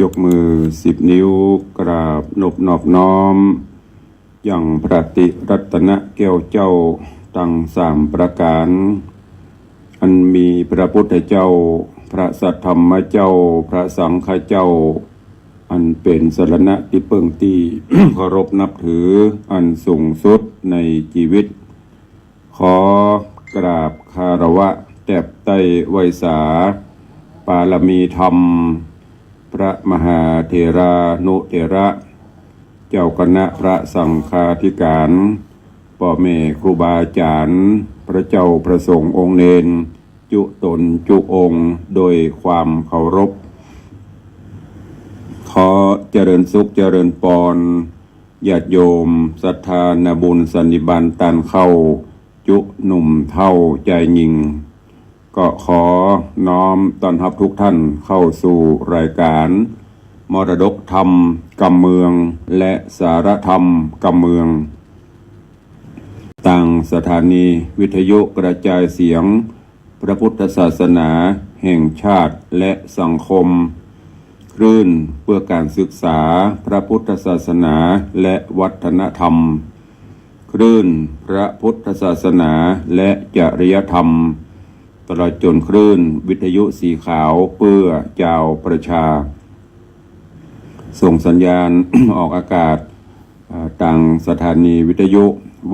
ยกมือ10 นิ้วกราบนอบน้อมอย่างพระติรัตนแก้วเจ้าตั้ง3 ประการอันมีพระพุทธเจ้าพระสัทธรรมเจ้าพระสังฆเจ้าอันเป็นสรณะที่เปิ่งที่ เคารพนับถืออันสูงสุดในชีวิตขอกราบคารวะแตบไต้ไวยสาปารมีธรรมพระมหาเถรานุเถระเจ้าคณะพระสังฆาธิการพ่อแม่ครูบาอาจารย์พระเจ้าพระสงฆ์องค์เนรจุตนจุองค์โดยความเคารพขอเจริญสุขเจริญปอนญาติโยมศรัทธานาบุญสันนิบาตตันเข้าจุหนุ่มเท่าใจยิงก็ขอน้อมต้อนรับทุกท่านเข้าสู่รายการมรดกธรรมกำเมืองและสารธรรมกำเมืองต่างสถานีวิทยุกระจายเสียงพระพุทธศาสนาแห่งชาติและสังคมคลื่นเพื่อการศึกษาพระพุทธศาสนาและวัฒนธรรมคลื่นพระพุทธศาสนาและจริยธรรมตลอดจนคลื่นวิทยุสีขาวเพื่อเจ้าประชาส่งสัญญาณ ออกอากาศต่างสถานีวิทยุ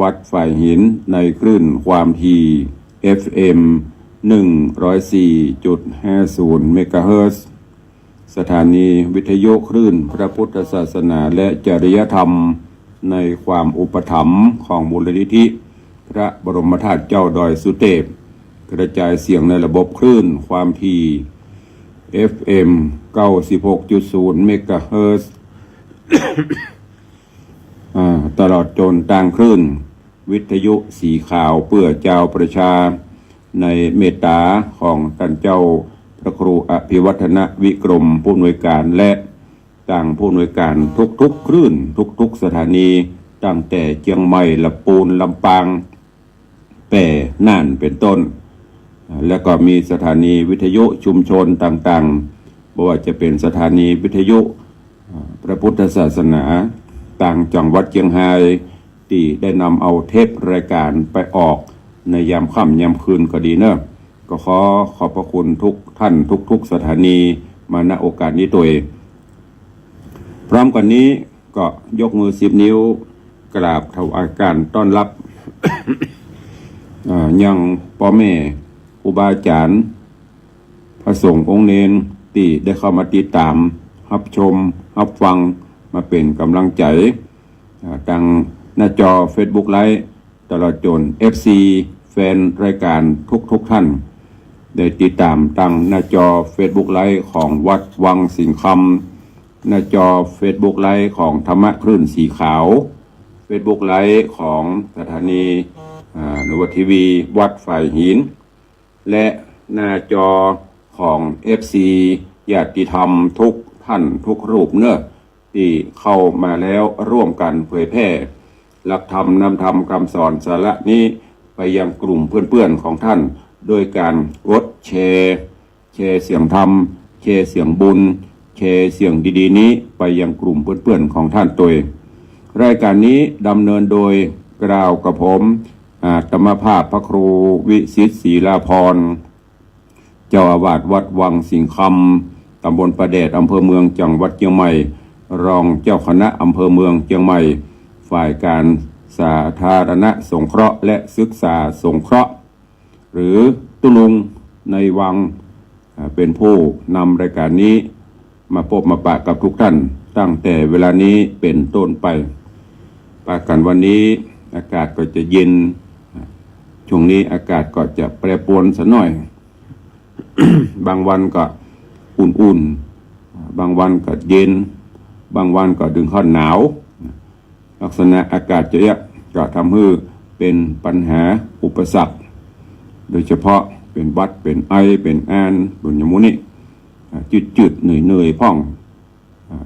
วัดฝ่ายหินในคลื่นความถี่ FM 104.50 เมกะเฮิรตซ์สถานีวิทยุคลื่นพระพุทธศาสนาและจริยธรรมในความอุปถัมภ์ของมูลนิธิพระบรมธาตุเจ้าดอยสุเทพกระจายเสียงในระบบคลื่นความถี่ FM 96.0 เมกะเฮิรตซ์ ตลอดจนต่างคลื่นวิทยุสีขาวเพื่อเจ้าประชาในเมตตาของท่านเจ้าพระครูอภิวัฒนวิกรมผู้อำนวยการและต่างผู้อำนวยการทุกคลื่นทุกสถานีตั้งแต่เชียงใหม่ลำพูนลำปางแป่น่านเป็นต้นแล้วก็มีสถานีวิทยุชุมชนต่างๆไม่ว่าจะเป็นสถานีวิทยุพระพุทธศาสนาต่างจังหวัดเชียงรายที่ได้นำเอาเทปรายการไปออกในยามค่ำยามคืนก็ดีเนอะก็ขอบพระคุณทุกท่านทุกสถานีมาณโอกาสนี้ตัวเองพร้อมกันนี้ก็ยกมือ10 นิ้วกราบถวายการต้อนรับ ยังพ่อแม่ครูบาอาจารย์พระสงฆ์องค์เนรที่ได้เข้ามาติดตามรับชมรับฟังมาเป็นกำลังใจทางหน้าจอ Facebook Live ตลอดจน FC แฟนรายการทุกท่านได้ติดตามทางหน้าจอ Facebook Live ของวัดวังสิงห์คำหน้าจอ Facebook Live ของธรรมะคลื่นสีขาว Facebook Live ของสถานีนวทีวีวัดฝ่ายหินและหน้าจอของ FC ญาติธรรมทุกท่านทุกรูปเนอะที่เข้ามาแล้วร่วมกันเผยแพร่หลักธรรมนำธรรมคำสอนสาระนี้ไปยังกลุ่มเพื่อนๆของท่านโดยการกดแชร์เสียงธรรมแชร์เสียงบุญแชร์เสียงดีๆนี้ไปยังกลุ่มเพื่อนๆของท่านตัวเองรายการนี้ดำเนินโดยกล่าวกับผมธรรมภาพพระครูวิสิทธิ์ศรีลาภรณ์เจ้าอาวาสวัดวังสิงห์คำตำบลประแดดอำเภอเมืองจังหวัดเชียงใหม่รองเจ้าคณะอำเภอเมืองเชียงใหม่ฝ่ายการสาธารณสงเคราะห์และศึกษาสงเคราะห์หรือตุลุงในวังเป็นผู้นำรายการนี้มาพบมาปะกับทุกท่านตั้งแต่เวลานี้เป็นต้นไปปะกันวันนี้อากาศก็จะเย็นช่วงนี้อากาศก็จะแปรปรวนสักหน่อย บางวันก็อุ่นๆบางวันก็เย็นบางวันก็ดึงข้อนหนาวลักษณะอากาศจะก็ทำให้เป็นปัญหาอุปสรรคโดยเฉพาะเป็นวัดเป็นไอเป็นแอนบุญยมุนิจืดเหนื่อยพ่อง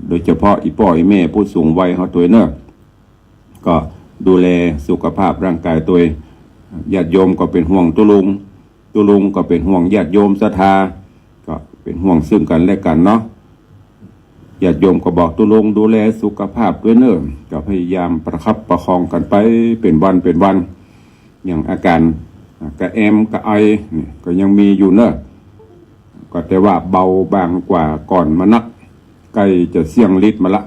โดยเฉพาะอีพ่ออีแม่ผู้สูงวัยเขาตัวเนอะก็ดูแลสุขภาพร่างกายตัวญาติโยมก็เป็นห่วงตุลุงก็เป็นห่วงญาติโยมศรัทธาก็เป็นห่วงซึ่งกันและกันเนาะ ญาติโยมก็บอกตุลงดูแลสุขภาพด้วยเนอะก็พยายามประคับประคองกันไปเป็นวันอย่างอาการกระแอมกระไอนี่ก็ยังมีอยู่เนอะก็แต่ว่าเบาบางกว่าก่อนมานักใกล้จะเสี่ยงฤทธิ์มาละ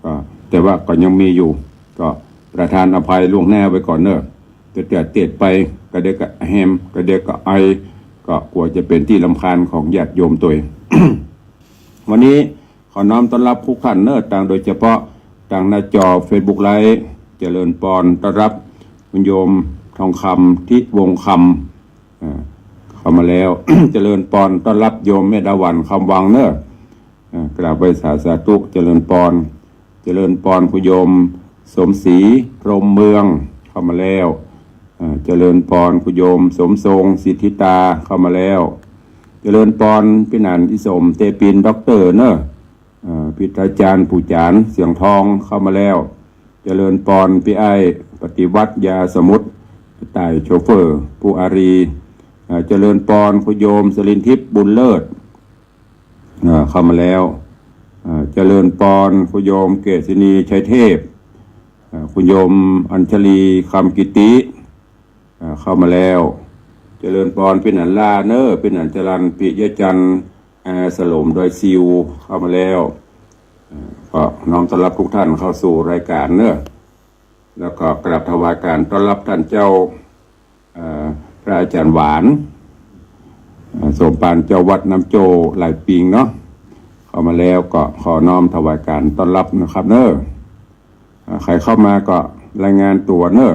ก็แต่ว่าก็ยังมีอยู่ก็ประทานอภัยล่วงหน้าไว้ก่อนเนอะจะเตียดไปก็เด็กก็แฮมก็เด็กก็ไอก็กลัวจะเป็นที่รำคาญของญาติโยมตัวเอง วันนี้ขอน้อมต้อนรับผู้ขันเนอะต่างโดยเฉพาะต่างหน้าจอ Facebook ไลฟ์เจริญปอนต้อนรับคุณโยมทองคำที่วงคำเข้ามาแล้ว เจริญปอนต้อนรับโยมเมดาวันคำวังเนอะกราบไหว้สาธุเจริญปอนคุณโยมสมศรีพรหมเมืองเข้ามาแล้วเจริญปอนคุณโยมสมทรงสิทธิตาเข้ามาแล้วเจริญปอนพี่นันอิสมเตปินด็อกเตอร์เนอะพิธาจารย์ผู้จารเสียงทองเข้ามาแล้วเจริญปอนพี่ไอปฏิวัติยาสมุทรต่ายโชเฟอร์ผู้อารีเจริญปอนคุณโยมสลินทิพย์บุญเลิศเข้ามาแล้วเจริญปอนคุณโยมเกษินีชัยเทพคุณโยมอัญชลีคำกิติเข้ามาแล้วเจริญปอนเป็นอันลาเนอร์เป็นอันจรันปิยจันทร์สลมโดยซิวเข้ามาแล้วก็น้อมต้อนรับทุกท่านเข้าสู่รายการเนอะแล้วก็กราบถวายการต้อนรับท่านเจ้าพระอาจารย์หวานสมปานเจ้าวัดน้ำโจหลายปิงเนาะเข้ามาแล้วก็ขอน้อมถวายการต้อนรับนะครับเนอะใครเข้ามาก็รายงานตัวเนอะ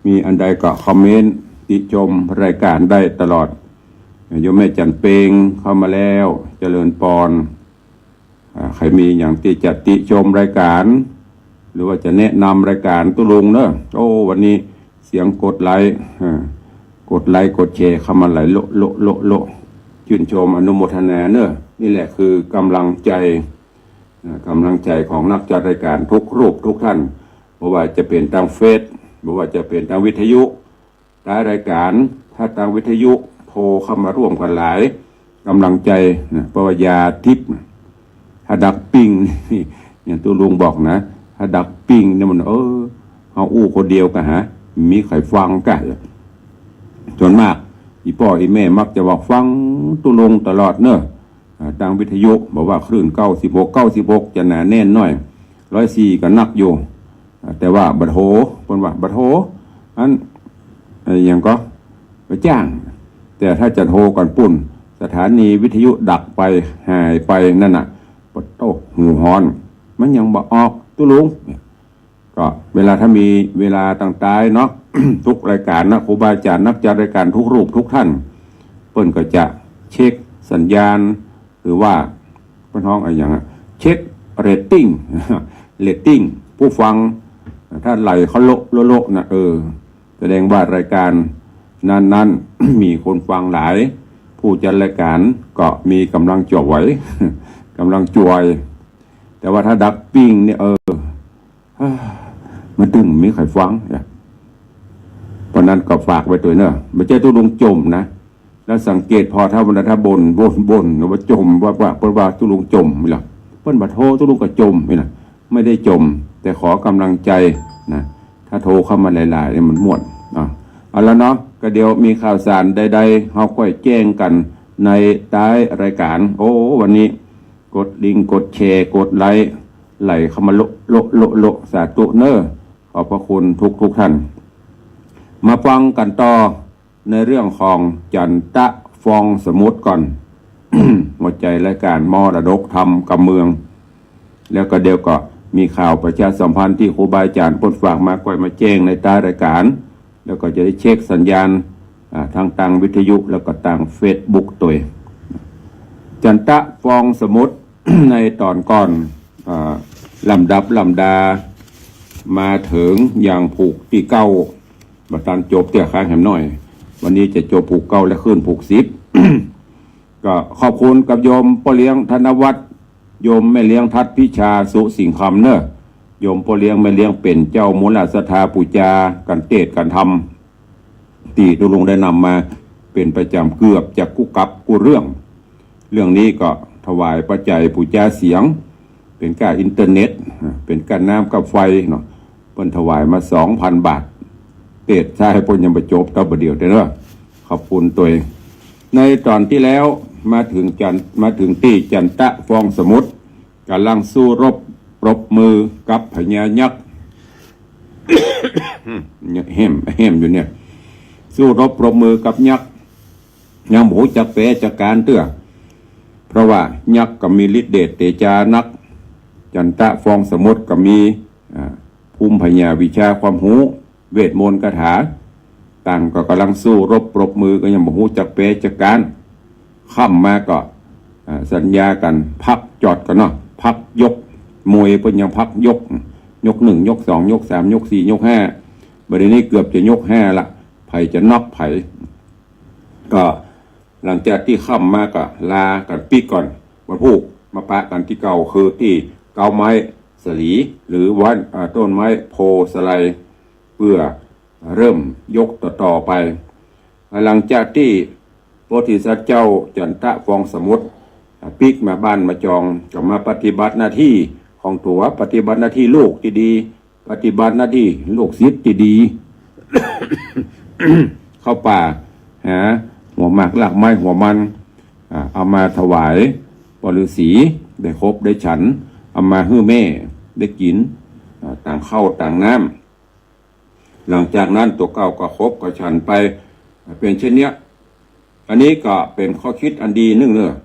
มีอันใดก็คอมเมนต์ติชมรายการได้ตลอดโยมแม่จันเปงเข้ามาแล้วเจริญปอนใครมีอย่างที่จะติชมรายการหรือว่าจะแนะนำรายการตุลุงเนอะโอ้วันนี้เสียงกดไลค์กดแชร์เข้ามาหลายโลชื่นชมอนุโมทนาเนอะนี่แหละคือกำลังใจของนักจัดรายการทุกรูปทุกท่านไม่ว่าจะเป็นทางเฟซไม่ว่าจะเป็นทางวิทยุรายการถ้าทางวิทยุโทรเข้ามาร่วมกันหลายกำลังใจนะปวัญญาทิพย์ถ้าดักปิ้งนี่อย่างตัวลุงบอกนะถ้าดักปิ้งเนี่ยมันเอาอู้คนเดียวกันฮะมีใครฟังกันส่วนมากอีพ่ออีแม่มักจะบอกฟังตุลุงตลอดเนอะทางวิทยุบอกว่าคลื่น96จะหนาแน่นหน่อย104ก็นักอยู่แต่ว่าบัดโหคนว่าบัดโหอันอย่างก็ไปจ้างแต่ถ้าจะโทรก่อนปุ่นสถานีวิทยุดักไปหายไปนั่นน่ะปดโตหูฮอนมันยังบอกออกตุลุงก็เวลาถ้ามีเวลาต่างๆเนาะ ทุกรายการนะครูบาอาจารย์นักจัดรายการทุกรูปทุกท่านเปิ้นก็จะเช็คสัญญาณหรือว่าพี่น้องอะไรอย่างเช็คเรตติ้ง ผู้ฟังถ้าไหลเขาโละนะแสดงว่ารายการนั้น มีคนฟังหลายผู้จัดรายการก็มีกำลังจ่วย กำลังจวยแต่ว่าถ้าดักปิ้งเนี่ยมันตึงมีใครฟังเพราะนั้นก็ฝากไว้ตัวเนอะไม่ใช่ตุลุงจมนะแล้วสังเกตพอถ้าวันถ้าบนว่าจมว่าตุลุงจมไม่หรอกเปิ้นบัดโทตุลุงก็จมไม่ได้จมแต่ขอกำลังใจนะถ้าโทรเข้ามาหลายๆเนี่ยมันม่วนเอาแล้วเนาะก็เดี๋ยวมีข่าวสารใดๆเขาก็แจ้งกันในท้ายรายการวันนี้กดลิงก์กดแชร์กดไลค์ไหลเข้ามาโลสาธุเนอร์ขอบพระคุณทุกท่านมาฟังกันต่อในเรื่องของจันทะฟองสมุทรก่อน หัวใจรายการมรดกธรรมกับเมืองแล้วก็เดี๋ยวก็มีข่าวประชาสัมพันธ์ที่ครูบาอาจารย์ปดฝากมาก่อยมาแจ้งในท้ายรายการแล้วก็จะได้เช็คสัญญาณทางต่างวิทยุแล้วก็ต่างเฟซบุ๊กตัวจันทะฟองสมุทร ในตอนก่อนลำดามาถึงอย่างผูกที่เก้าบัตันจบเตี่ยค้างแหมหน่อยวันนี้จะจบผูกเก้าและขึ้นผูก10 ก็ขอบคุณกับโยมพ่อเลี้ยงธนวัฒน์โยมแม่เลี้ยงทัดพิชาสุสิงคำเนอะโยมพ่อเลี้ยงแม่เลี้ยงเป็นเจ้ามูลศรัทธาปูจากันเทศกันทำตีตุลุงได้นำมาเป็นประจำเกือบจะกู้กับกู้เรื่องนี้ก็ถวายปัจจัยปูจาเสียง เป็นค่าอินเทอร์เน็ตเป็นค่าน้ำกับไฟเนาะเพิ่นถวายมา 2,000 บาทเตดใช้ให้เพิ่นยังบ่จบตบ่เดียวเด้อขอบคุณตัวเองในตอนที่แล้วมาถึงที่จันทะฟองสมุทรกำลังสู้รบปรบมือกับพญายักษ์ แฮมอยู่เนี่ยสู้รบปรบมือกับยักษ์ยังหมูจักแปจักการเตื้อเพราะว่ายักษ์ก็มีฤทธิ์เดชเตจานักจันทะฟองสมุทรก็มีภูมิปัญญาวิชาความรู้เวทมนต์คาถาต่างก็กำลังสู้รบปรบมือก็ยังบ่ฮู้จักแปจักการค่ำมาก็สัญญากันพักจอดกันเนาะพักยกมวยเพิ่นยังพักยก1ยก2ยก3ยก4ยก5บัดนี้เกือบจะยก5ละไผจะน็อกไผก็หลังจากที่ค่ำมาก็ลากันปีก่อนวันพุธมาปะกันที่เก่าคือที่เกาไม้สลีหรือวัดต้นไม้โพสไลเพื่อเริ่มยกต่อไปหลังจากที่โพธิสัตว์เจ้าจันทะฟองสมุทรปิกมาบ้านมาจองก็มาปฏิบัติหน้าที่ของตัวปฏิบัติหน้าที่ลูกที่ดีปฏิบัติหน้าที่ลูกศิษย์ที่ดี เข้าป่าหาหัวหมากหลักไม้หัวมันเอามาถวายปฤาษีได้ครบได้ฉันเอามาให้แม่ได้กินต่างข้าวต่างน้ำหลังจากนั้นตัวเก่าก็ครบก็ฉันไปเป็นเช่นเนี้ยอันนี้ก็เป็นข้อคิดอันดีนึงเนอะ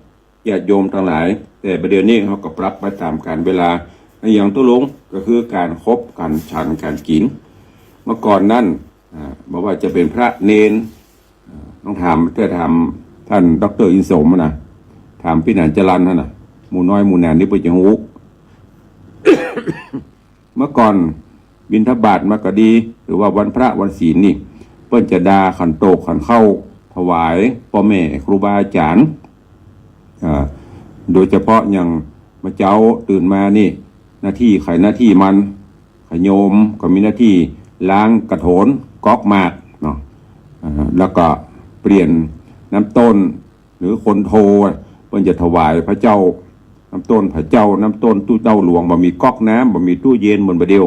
ญาติโยมทั้งหลายแต่ประเดี๋ยวนี้เขาก็ปรับไปตามการเวลาอย่างตุลงก็คือการครบการฉันการกินเมื่อก่อนนั้นบอกว่าจะเป็นพระเนนต้องถามท่านดร.อินสมนะถามพี่หนานจรัญนะหมู่น้อยหมู่แนนนี่เปิดจังหู เมื่อก่อนบิณฑบาตมาก็ดีหรือว่าวันพระวันศีลนี่เปิ้นจะดาขันโตกขันเข้าถวายพ่อแม่ครูบาอาจารย์โดยเฉพาะอย่างมาเจ้าตื่นมานี่หน้าที่ไขหน้าที่มันขโยมก็มีหน้าที่ล้างกระโถนก๊อกหมากเนาะแล้วก็เปลี่ยนน้ำต้นหรือคนโทเพิ่นจะถวายพระเจ้าน้ำต้นพระเจ้าน้ำต้นตู้เต้าหลวงบ่มีก๊อกน้ำบ่มีตู้เย็นบนบ่เดียว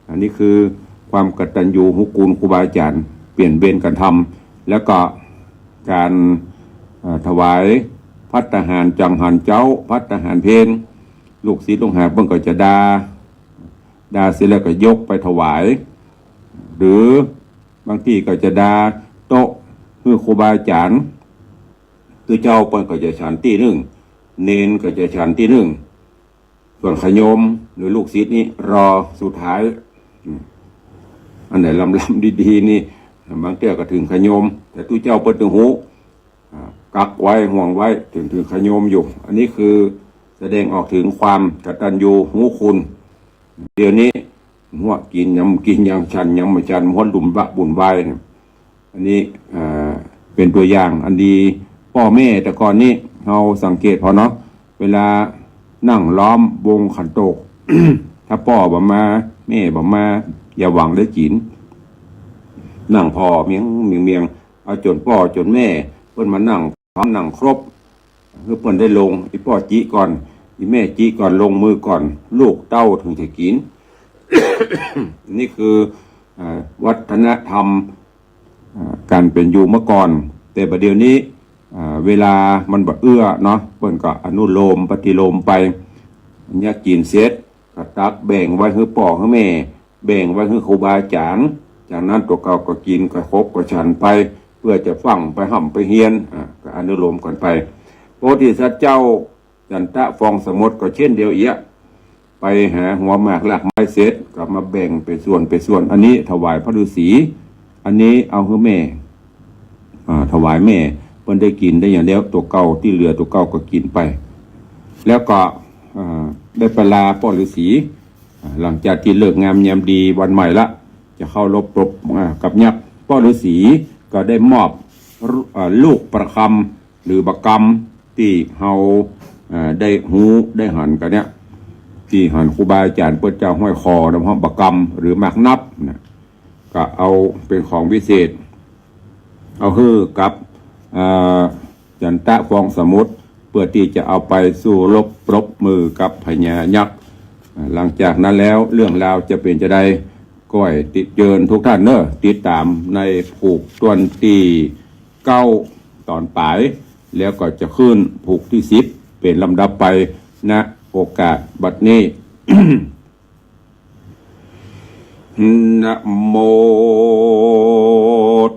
อันนี้คือความกตัญญูหุกูลครูบาอาจารย์เปลี่ยนเวรกันทำแล้วก็การถวายภัตตาหารจังหันเจ้าภัตตาหารเพลลูกศิษย์ลูกหาเพิ่นก็จะดาเสร็จแล้วก็ยกไปถวายหรือบางที่ก็จะดาโต๊ะคือครูบาอาจารย์คือเจ้าเปิ้นก็จะฉันที่หนึ่งเนนก็จะฉันที่หนึ่งส่วนขโยมหรือลูกศิษย์นี่รอสุดท้ายอันไหนลำดีๆนี่บางเที่ยก็ถึงขโยมแต่ตู้เจ้าเปิ้นถึงหูกักไว้ห่วงไว้ถึงขโยมอยู่อันนี้คือแสดงออกถึงความกตัญญูหูคุณเดี๋ยวนี้หัวกินยังชันยังไม่ชันม้วนดุมบะบุญไหวอันนี้เป็นตัวอย่างอันดีพ่อแม่แต่ก่อนนี้เราสังเกตพอเนาะเวลานั่งล้อมวงขันโตก ถ้าพ่อบ่มาแม่บ่มาอย่าหวังได้กินนั่งพ่อเมียงเอาจนพ่อจนแม่เพิ่นมานั่งพร้อมนั่งครบคือเพิ่นได้ลงอีพ่อจี้ก่อนอีแม่จี้ก่อนลงมือก่อนลูกเต้าถึงจะกิน นี่คือวัฒนธรรมการเป็นอยู่เมื่อก่อนแต่ประเดี๋ยวนี้เวลามันบ่เอื้อเนาะเพิ่นก็อนุโลมปฏิโลมไปเนี่ยกินเสร็จก็ตักแบ่งไว้ให้พ่อให้แม่แบ่งไว้ให้ครูบาอาจารย์จากนั้นตัวเก่าก็กินก็ครบก็ฉันไปเพื่อจะฟังไปห่ำไปเฮียนก็อนุโลมกันไปโพธิสัตว์เจ้าจันทะฟองสมุทรก็เช่นเดียวเอียไปหาหัวหมากหลักไม้เสร็จก็มาแบ่งเป็นส่วนอันนี้ถวายพระฤาษีอันนี้เอาให้แม่ถวายแม่เพิ่นได้กินได้อย่างเดียวตัวเก่าที่เหลือตัวเก่าก็กินไปแล้วก็ได้ปลาพ่อฤาษีหลังจากที่เลิกงามยามดีวันใหม่ละจะเข้ารบกับยักษ์พ่อฤาษีก็ได้มอบลูกประคำหรือบักกำที่เฮาได้หูได้หันกันเนี้ยที่หันครูบาอาจารย์เปิ้นเจ้าห้อยคอน้ำห้องบักกำหรือหมากนับนะก็เอาเป็นของพิเศษเอาคือกับจันทะฟองสมุทร เพื่อที่จะเอาไปสู้รบปรบมือกับพญายักษ์หลังจากนั้นแล้วเรื่องราวจะเป็นจะได้ก้อยติดเยินทุกท่านเนอะติดตามในผูกตวนตีเก้าตอนปลายแล้วก็จะขึ้นผูกที่10เป็นลำดับไปณโอกาสบัดนี้ นะโม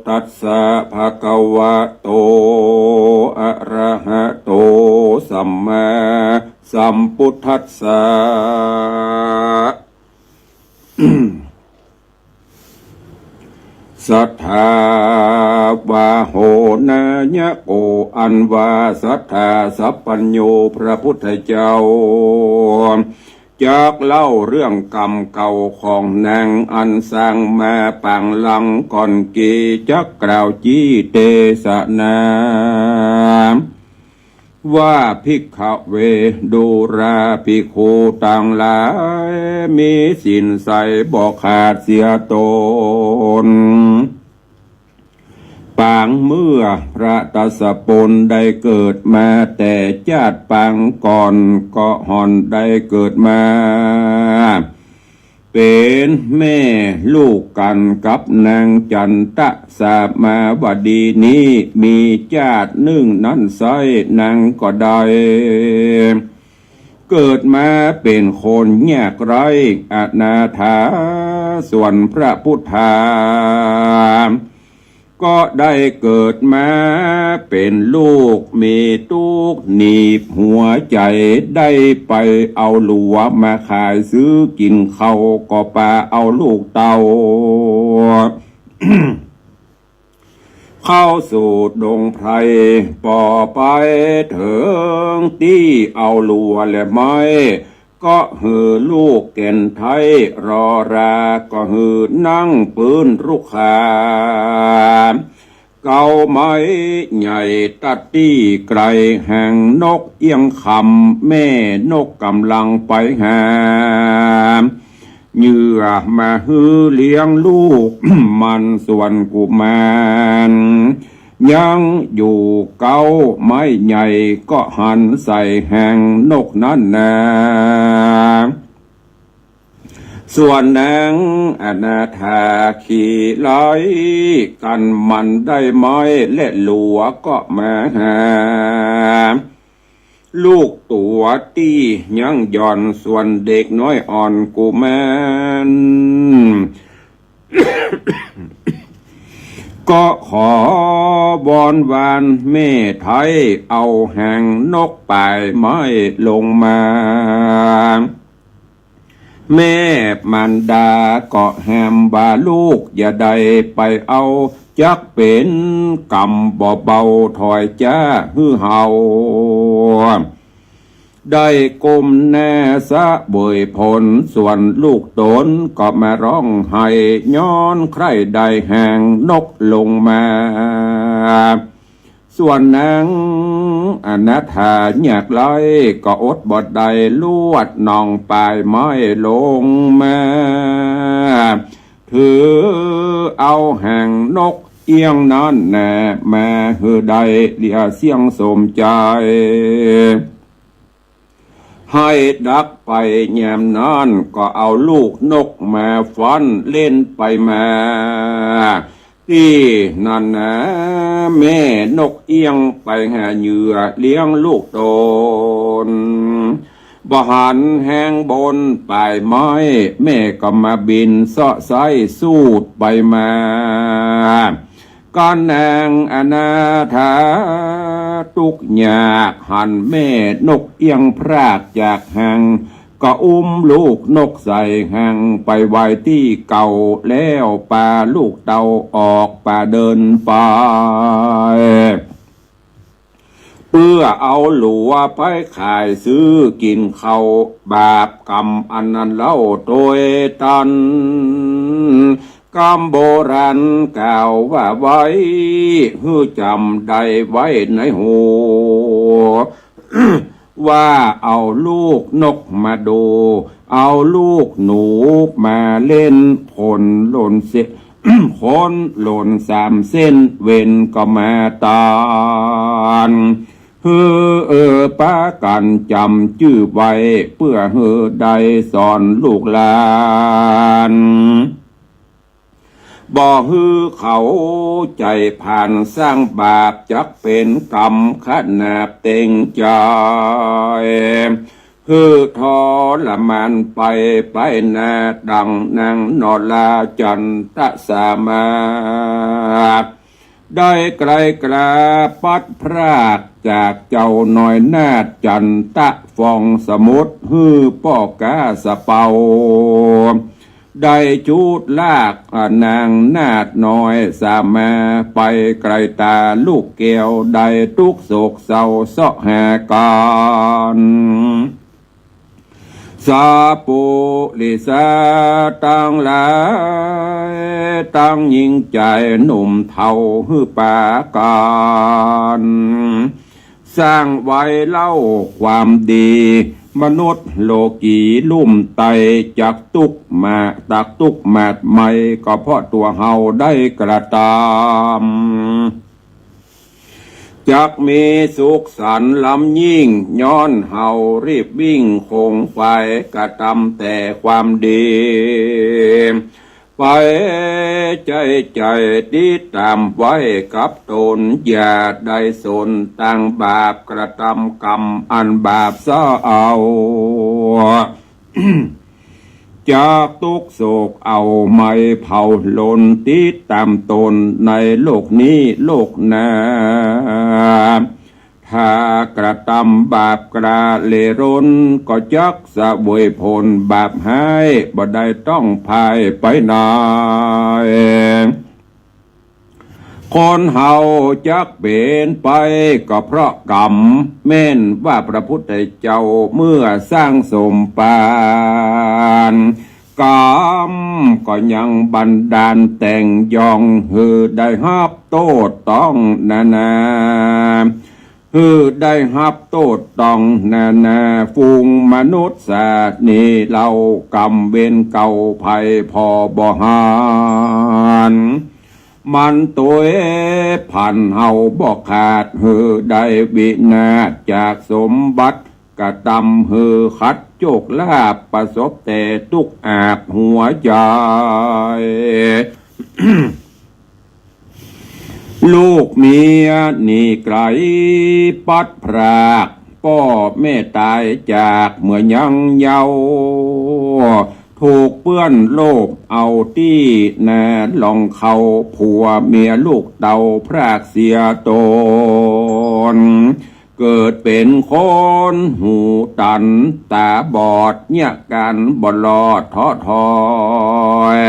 ตัสสะภะคะวะโตอะระหะโตสัมมาสัมพุทธัสสะ สัทธาวาโหนายะโกอันวาสัทธาสัพพัญโยพระพุทธเจ้าจากเล่าเรื่องกรรมเก่าของนางอันสร้างมาปางหลังก่อนกีจักกล่าวจี้เตสนาว่าภิกขเวดูราภิกขุต่างหลายมีสินใสบอกขาดเสียตนปางเมื่อพระตสปนได้เกิดมาแต่ชาติปางก่อนก็หอนได้เกิดมาเป็นแม่ลูกกันกับนางจันทสามาวดีนี้มีชาติหนึ่งนั้นไซนางก็ได้เกิดมาเป็นคนยากไร้อนาถาส่วนพระพุทธาก็ได้เกิดมาเป็นลูกมีตุกหนีบหัวใจได้ไปเอาหลัวมาขายซื้อกินเขาก็ปาเอาลูกเต่า เข้าสู่ดงไพรปอไปเถิงที่เอาลัวและไม้ก็หือลูกเก่นไทยรอราก็หือนั่งปืนรุกขาเกาไม้ใหญ่ตัดตี้ไกลแห่งนกเอียงคำแม่นกกำลังไปหาเหยื่อมาฮือเลี้ยงลูก มันส่วนกุมารยังอยู่เก้าไม้ใหญ่ก็หันใส่แห่งนกนั้นนาส่วนนางอนาถาขี่ไหลกันมันได้ไม้และหลัวก็มาหาลูกตัวตี้ยังย่อนส่วนเด็กน้อยอ่อนกุมาร ก็ขอบอนวานแม่ไทยเอาแห่งนกป่ายไม้ลงมาแม่มันดาก็แหมบาลูกอย่าได้ไปเอาจักเป็นกำบ่เบาถอยจ้าฮือเฮาได้ก้มแน่สะบยผลส่วนลูกตนก็มาร้องไห้ย้อนใครได้แห่งนกลงมาส่วนนางอนาถาอยากไล่ก็อดบดได้ลวดนองปลายไม้ลงมาถือเอาแห่งนกเอียงนั้นแน่แม่ฮือได้เลียเสียงสมใจให้ดักไปแยมนั้นก็เอาลูกนกมาฟันเล่นไปมาที่นั่นนะแม่นกเอียงไปหาเหยื่อเลี้ยงลูกตนบหันแห้งบนปลายไม้แม่ก็มาบินเสาะไส้สูดไปมาก้อนนางอนาถาทุกอยากหันแม่นกเอียงพรากจากแห่งก็อุ้มลูกนกใส่แห่งไปไว้ที่เก่าแล้วปาลูกเต่าออกป่าเดินไปเพื่อเอาหลัวไปขายซื้อกินเขาบาปกรรมอันนั้นเล่าโดยตันกรรมโบราณกล่าวว่าไว้ฮือจำได้ไว้ในหู ว่าเอาลูกนกมาดูเอาลูกหนูมาเล่นผลหล่นเส้น คนหล่น3 เส้นเว้นก็มาตาน ป้ากันจำชื่อไว้เพื่อได้สอนลูกหลานบ่เขาใจผ่านสร้างบาปจักเป็นกรรมขนาบเต็งใจทรมานไปนาดังนางนอลาจันทสามาได้ไกลกราปัดพรากจากเจ้าหน่อยนาดจันทะฟองสมุทรป้อกาสะเปาได้จูดลากนางนาดน้อยสามาไปไกลตาลูกแก้วได้ทุกโศกเศร้าเสาะหากันสาปุลิสาตั้งหลายตั้งยิ่งใจหนุ่มเท่าปาการสร้างไว้เล่าความดีมนุษย์โลกีลุ่มไตจากตุกมาตักตุกมาดไม่ก็เพราะตัวเฮาได้กระทำจักมีสุขสันต์ลำยิ่งย้อนเฮารีบวิ่งคงไฟกระทำแต่ความดีไปใจติดตามไว้กับตนอย่าได้สนตั้งบาปกระทำกรรมอันบาปซะเอา จากทุกโศกเอาไม่เผาลนติดตามตนในโลกนี้โลกหน้าถ้ากระทำบาปกระเลร่นก็จักสะบวยผลบาปให้บ่ได้ต้องพายไปไหนคนเฮาจักเป็นไปก็เพราะกรรมแม่นว่าพระพุทธเจ้าเมื่อสร้างสมปานกรรมก็ยังบันดาลแต่งยองได้ฮับโตต้องนาได้ฮับโตต้องนาฟูงมนุษย์ศาสตร์นี่เรากรรมเวรเก่าภัยพอบ่หานมันตัวพันเฮาบ่ขาดได้วินาศจากสมบัติกระตำคัดโจกลาบประสบแต่ทุกอาบหัวใจ ลูกเมียนี่ไกลปัดพรากพ่อแม่ตายจากเมื่อยังเยาว์ถูกเปื้อนโลกเอาที่นาลองเขาผัวเมียลูกเต่าพรากเสียตนเกิดเป็นคนหูตันตาบอดเนี่ยกันบ่ลอดท้อถอย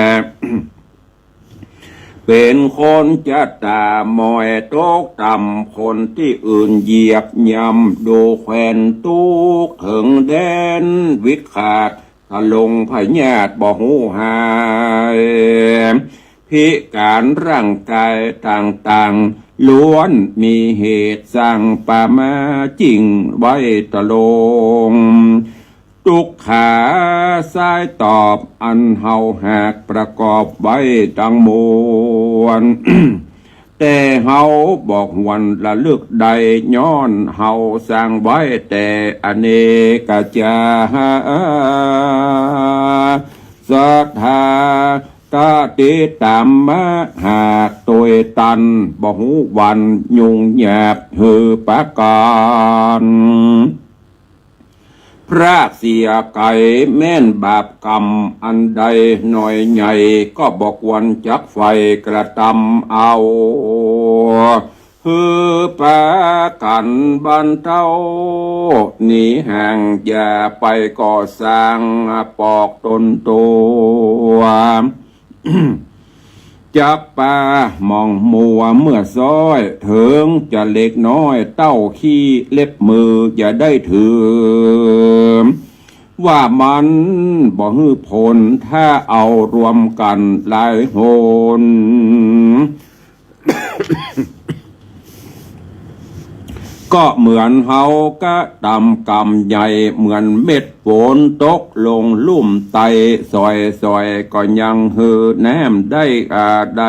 เป็นคนจะตามอยตกต่ำคนที่อื่นเหยียบย่ำดูแขวนตุกถึงแดนวิขาดทะลงพญาติบ่หูหายพิการร่างกายต่างๆล้วนมีเหตุสร้างปามาจริงไว้ตะลงทุกขาสายตอบอันเฮาหากประกอบไว้ทั้งมวล แต่เฮาบอกวันละลึกใดย้อนเฮาสร้างไว้แต่อเนกจาศรัทธากะติตามมาหากตัวตันบ่หูวันยุ่งยากปะการพระเสียไก่แม่นบาปกรรมอันใดหน่อยใหญ่ก็บอกวันจักไฟกระทำเอาปะกันบันเทาหนีห่างอย่าไปก่อสร้างปอกตนตัว จับปลามองมัวเมื่อซ้อยเถิงจะเล็กน้อยเต้าขี้เล็บมืออย่าได้ถือว่ามันบ่ฮื้อผลถ้าเอารวมกันหลายโหน ก็เหมือนเฮากะตำกำใหญ่เหมือนเม็ดฝนตกลงลุ่มไตซอยก็ยังแนมได้ใด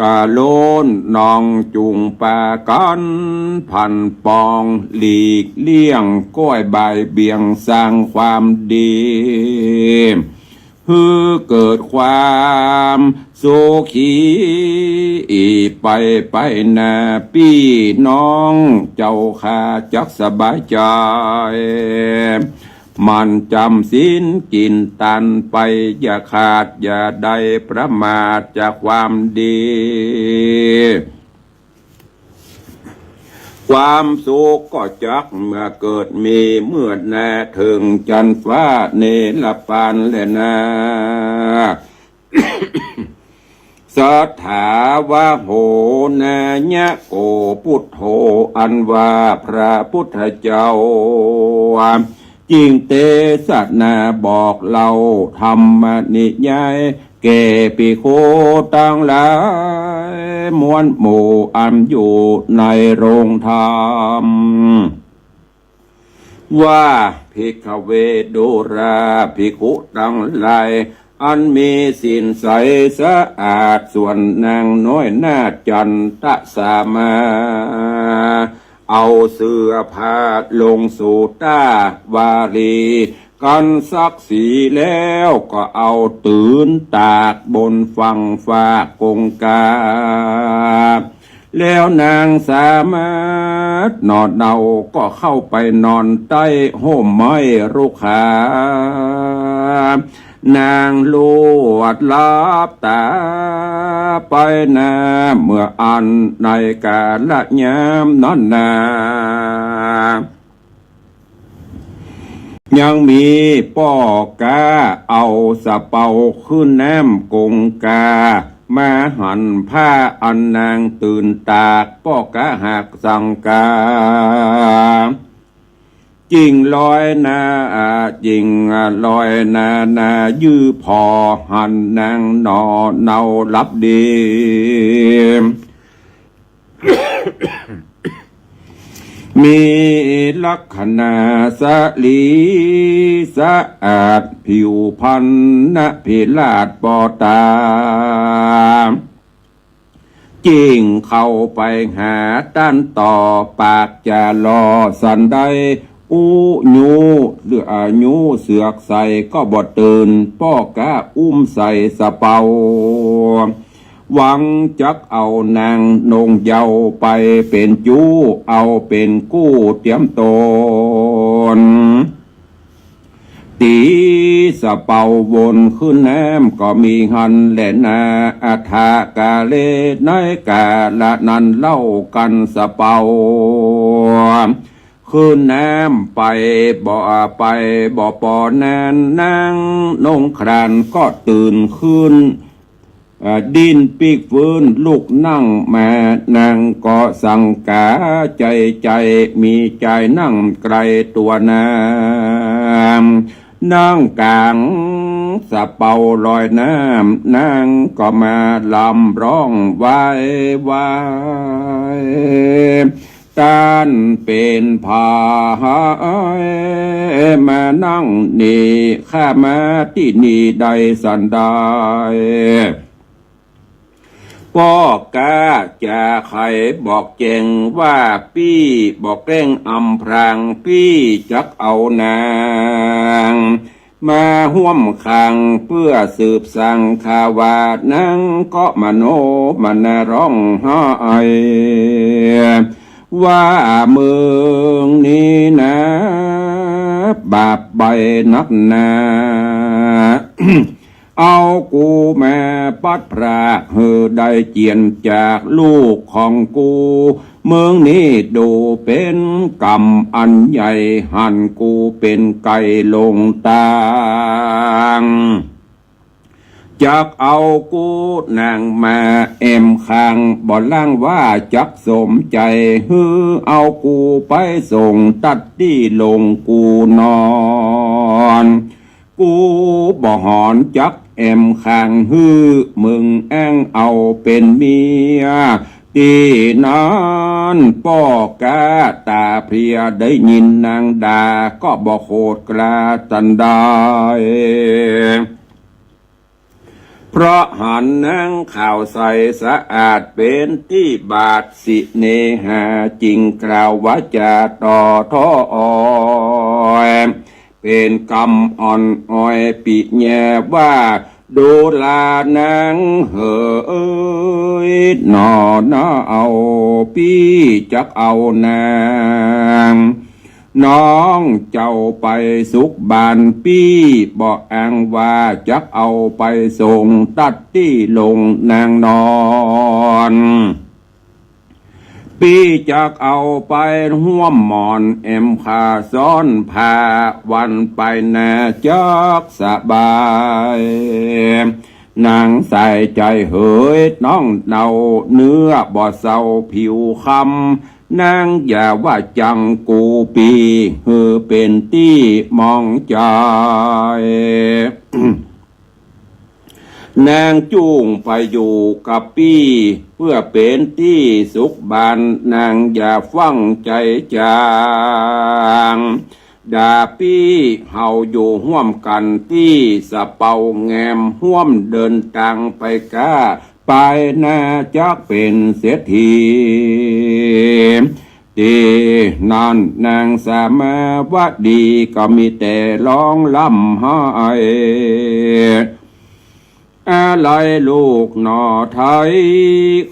กาโลนนองจุงปากันพันปองหลีกเลี่ยงก้อยใบเบี่ยงสร้างความดีฮือเกิดความสุขีไปนาพี่น้องเจ้าข้าจักสบายใจมันจำศีลกินตันไปอย่าขาดอย่าใดประมาทจากความดีความสุขก็จักเมื่อเกิดมีเมื่อแน่ถึงจันฟ้าเนรปานและนาสถาวะโหนายะโกพุทโธอันว่าพระพุทธเจ้าจริงเตศนาบอกเราธรรมนิยายแก่ปิโคตั้งหลายมวลหมู่อันอยู่ในโรงธรรมว่าภิกขเวดุราภิกขุตั้งหลายอันมีศีลใสสะอาดส่วนนางน้อยหน้าจันทสามาเอาเสื้อผ้าลงสู่ต้าวารีกันซักสีแล้วก็เอาตื่นตากบนฝั่งฟ้ากงกาแล้วนางสามารถนอนเนาก็เข้าไปนอนใต้ห่มไม้รุกขานางลวดลับตาไปนาเมื่ออันในกาลยามนั้นนายังมีป้อกาเอาสะเปาขึ้นแนมกงกามาหันผ้าอันนางตื่นตากป้อกาหักสังกาจิงลอยนาจิงลอยนายื้อพอหันนางนอเนาลับดีมีลักษณะสลีสะอาดผิวพรรณนะพิลาดปอตาจิงเข้าไปหาต้านต่อปากจะรอสันได้อูญูหรืออาญูเสือกใส่ก็บ่ตื่นป้อกะอุ้มใส่สะเปาหวังจักเอานางนงเยาไปเป็นจู้เอาเป็นกู้เตรียมตนตีสะเปาวนขึ้นแนมก็มีหันแหลนาอัฐากาเลในกาละนันเล่ากันสะเปาขึ้นน้ำไปบ่ปอแนนนางนงครานก็ตื่นขึ้นดินปีกฟื้นลูกนั่งแม่นางก็สังกาใจมีใจนั่งไกลตัวนางนั่งกลางสะเปาลอยน้ำนางก็มาลำร้องไว้ตานเป็นพามานั่งนี่ข้ามาที่นี่ได้สันได้พ่อกาจะใครบอกเจงว่าพี่บอกแกล้งอำพรางพี่จักเอานางมาห่วมขังเพื่อสืบสั่งข่าวาดนังก็มโนมันร้องไห้ว่าเมืองนี้นะบาปใบนักหนา เอากูแม่ปัดพรากเฮอได้เจียนจากลูกของกูเมืองนี้ดูเป็นกรรมอันใหญ่หันกูเป็นไก่ลงตางจักเอากูนางมาเอ็มข้างบ่ล่างว่าจักสมใจฮือเอากูไปส่งตัดที่ลงกูนอนกูบ่หอนจักเอ็มข้างฮือมึงแองเอาเป็นเมียที่นั้นป้อกาตาเพรียได้ยินนางดาก็บ่โคตรกล้าตันได้ เพราะหันนั่งข่าวใสสะอาดเป็นที่บาทสิเนหาจริงกล่าววาจาต่อท้อเป็นกรรมอ่อนอ้อยปิแยว่าดูลานางเหยนอนาเอาพี่จักเอานางน้องเจ้าไปสุขบานปี้บอกอ้างว่าจักเอาไปส่งตัดที่ลงนางนอนพี่จักเอาไปห่วมหมอนเอ็มพาซ้อนพาวันไปนาจักสบายนางใส่ใจเฮ้ยน้องเดาเนื้อบ่เศร้าผิวคำนางอย่าว่าจังกูปีเฮือเป็นที่มองใจ นางจูงไปอยู่กับพี่เพื่อเป็นที่สุขบานนางอย่าฟังใจจางด่าพี่เฮาอยู่ห่วมกันที่สะเปาแงมห่วมเดินทางไปก้าไปน่าจักเป็นเศรษฐีที่นั่นนางสามาวดีก็มีแต่ร้องล่ำไห้อะไรลูกหนอไทย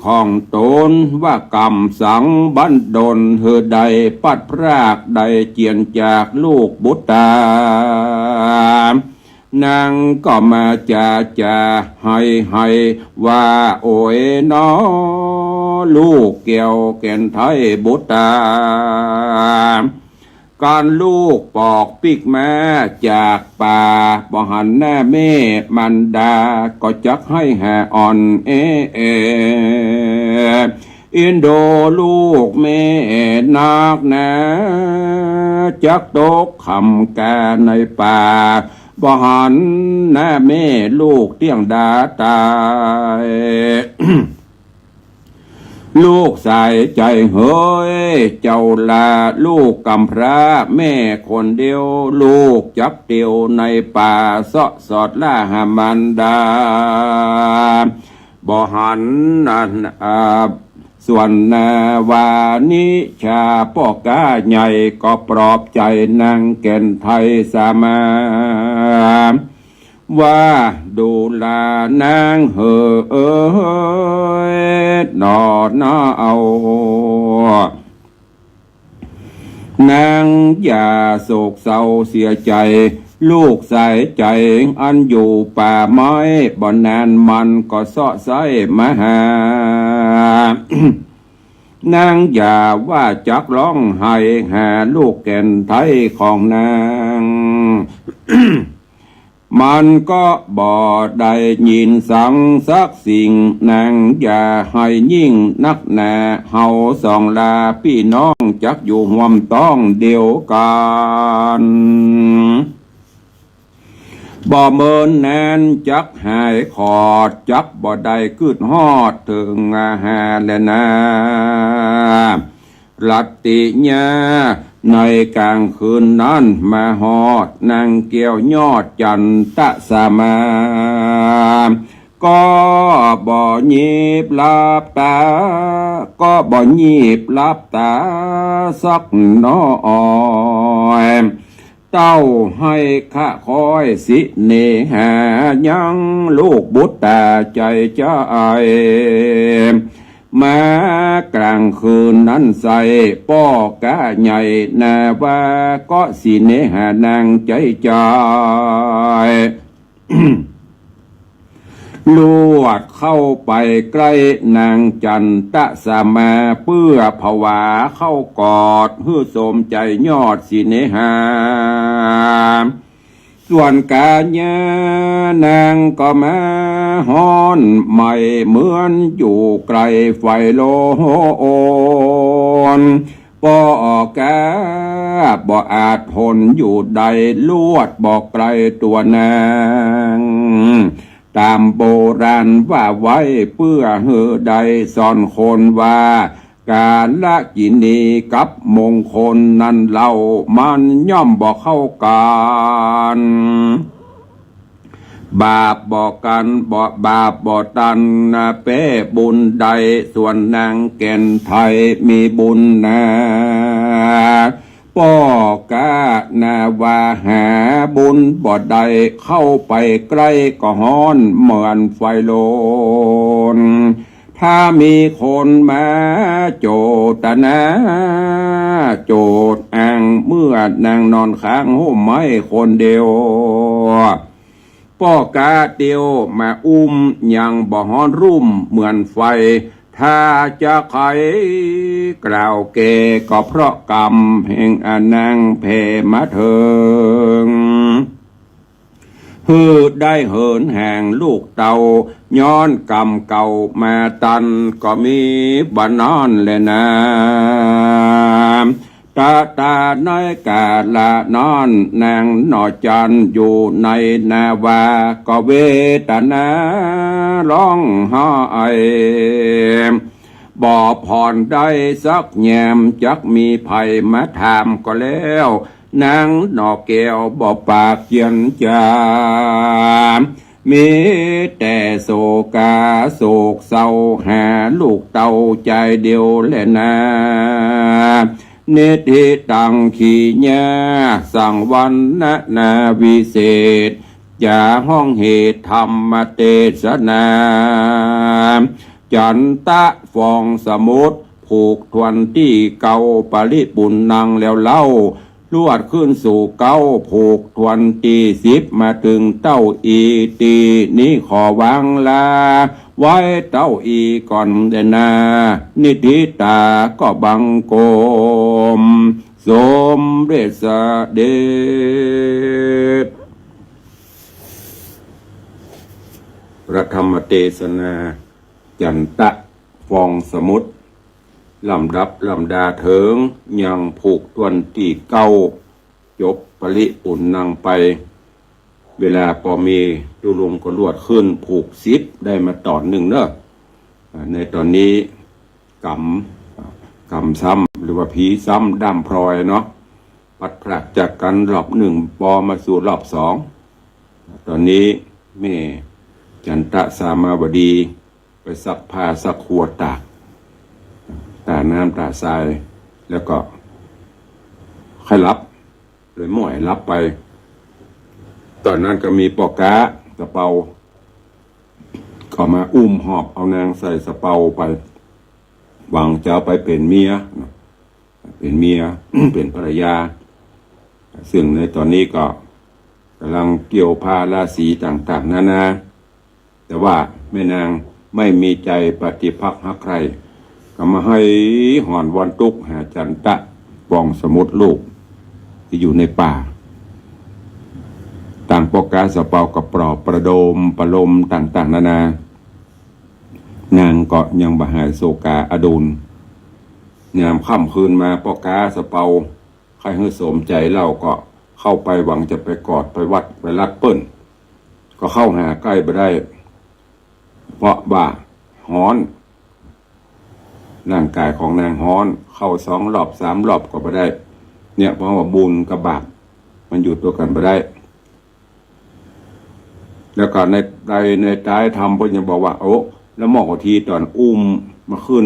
ของตนว่ากรรมสังบันดลเฮือใดปัดพรากใดเจียนจากลูกบุตรนางก็มาจะให้ว่าโอ้ยน้อลูกเกี่ยวแก่นไทยบุตรการลูกปอกปิกแม่จากป่าบ่หันแน่แม่มันดาก็จักให้แห่อ่อนอินโดลูกแม่นักแน่จักตกคำแกในป่าบ่หันแน่แม่ลูกเตี้ยงดาตาย ลูกใส่ใจเฮ้ยเจ้าลาลูกกำพร้าแม่คนเดียวลูกจับเดียวในป่าเสาะสอดล่าหามันดาบ่หันส่วนนาวานิชาปอกาใหญ่ก็ปลอบใจนางแก่นไทยสามาว่าดูลานางเฮ้ยนอนาเอานางอย่าโศกเศร้าเสียใจลูกใส่ใจอันอยู่ป่าไม้บ่นานมันก็เสาะไส้มาหานางอย่าว่าจักร้องไห้หาลูกแก่นไทยของนาง มันก็บ่ได้ยินสังสักสิ่งนางอย่าให้ยิ่งนักแน่เฮาสองลาพี่น้องจักอยู่ห่วมต้องเดียวกันบ่เมินแนนจักหายขอดจักบ่ได้คืดฮอดถึงอาหารและนาลัตติญาในกลางคืนนั้นมาฮอดนางเกี่ยวยอดจันตะสามาก็บ่ยีบลับตาก็บ่ยีบลับตาสักน้อยเต้าให้ข้าคอยสิเนหายังลูกบุตรตาใจใจมากลางคืนนั้นใส่ป้อกะใหญ่นาว่าก็สิเนหานางใจใจ ลวดเข้าไปใกล้นางจันตะสามาเพื่อภาวาเข้ากอดฮือสมใจยอดสิเนหาส่วนกาญานางก็มาฮ้อนใหม่เหมือนอยู่ไกลไฟโลโอนปอกาบ่อาจทนอยู่ใดลวดบอกไกลตัวนางตามโบราณว่าไว้เพื่อเฮือใดสอนคนว่าการละกินีกับมงคลนั้นเล่ามันย่อมบอกเข้ากัน บาปบอกกันบอกบาปบอกตันนะเป้บุญใดส่วนนางแก่นไทยมีบุญนะป้อกานาว่าหาบุญบ่ใดเข้าไปใกล้ก็ฮ้อนเหมือนไฟโลนถ้ามีคนมาโจตนาโจดอ้างเมื่อนางนอนค้างห่มไม้คนเดียวป้อกาเตียวมายังบ่ฮ้อนรุ่มเหมือนไฟถ้าจะไขกล่าวเกก็เพราะกรรมแห่งอนางเพมาเถิงฮือได้เหินแห่งลูกเต่าย้อนกรรมเก่ามาตันก็มีบ้านนอนเลยนะตาน้อยกาละนอนนางนอจันอยู่ในนาวาก็เวทนาร้องไห้บ่ผ่อนได้สักแยมจักมีภัยมาถามก็แล้วนางนอแก้วบ่ปากเจียนจามมีแต่โศกาโศกเศร้าหาลูกเต่าใจเดียวแหละนะเนติตังขีญาสั่งวันนาวิเศษอย่าห้องเหตุธรรมเทศนาจันตะฟองสมุทรผูกทวนที่เก่าปริปุณนังแล้วเล่าลวดขึ้นสู่เก้าผูกทวนตี10มาถึงเต้าอีตีนี้ขอวางลาไว้เต้าอีก่อนเดนานิธิตาก็บังโกมสมเด็จเสด็จพระธรรมเทศนาจันตะฟองสมุทรลำดับลำดาเถิงยังผูกทวนที่เก้าจบปริปุณนังไปเวลาพอมีดูลงก็ลวดขึ้นผูก10ได้มาตอนหนึ่งเนอะในตอนนี้กรรมซ้ำหรือว่าผีซ้ำด้ามพลอยเนาะพัดพลัดจากกันรอบ1ปอมาสู่รอบ2ตอนนี้แม่จันตะสามาวดีไปซักผ้าซักขวดตาน้ำตาทรายแล้วก็ค่อยรับเลยหม่วยรับไปตอนนั้นก็มีปอกะสะเปาก็มาหอบเอานางใส่สะเปาไปหวังจะเอาไปเป็นเมีย เป็นภรรยาซึ่งในตอนนี้ก็กำลังเกี่ยวผ้าราศีต่างๆนานาแต่ว่าแม่นางไม่มีใจปฏิภักษ์หาใครก็มาให้หอนวันตุกหาจันตะฟองสมุทรลูกที่อยู่ในป่าต่างปอกาสะเปากับปลอบประโดมประลมต่างๆนานานางก็ยังบหายโศกาอดุลยามค่ำคืนมาปอกาสะเปาใครให้สมใจเล่าก็เข้าไปหวังจะไปกอดไปวัดไปรัดเปิ้นก็เข้าหาใกล้ไปได้เพราะว่าฮ้อนร่างกายของนางฮ้อนเข้า2 รอบ 3 รอบก็ไปได้เนี่ยเพราะว่าบุญกับบาปมันอยู่ตัวกันไปได้แล้วก็ในใจทำเพิ่นยังบอกว่าโอ้แล้วหมอกทีตอนมาขึ้น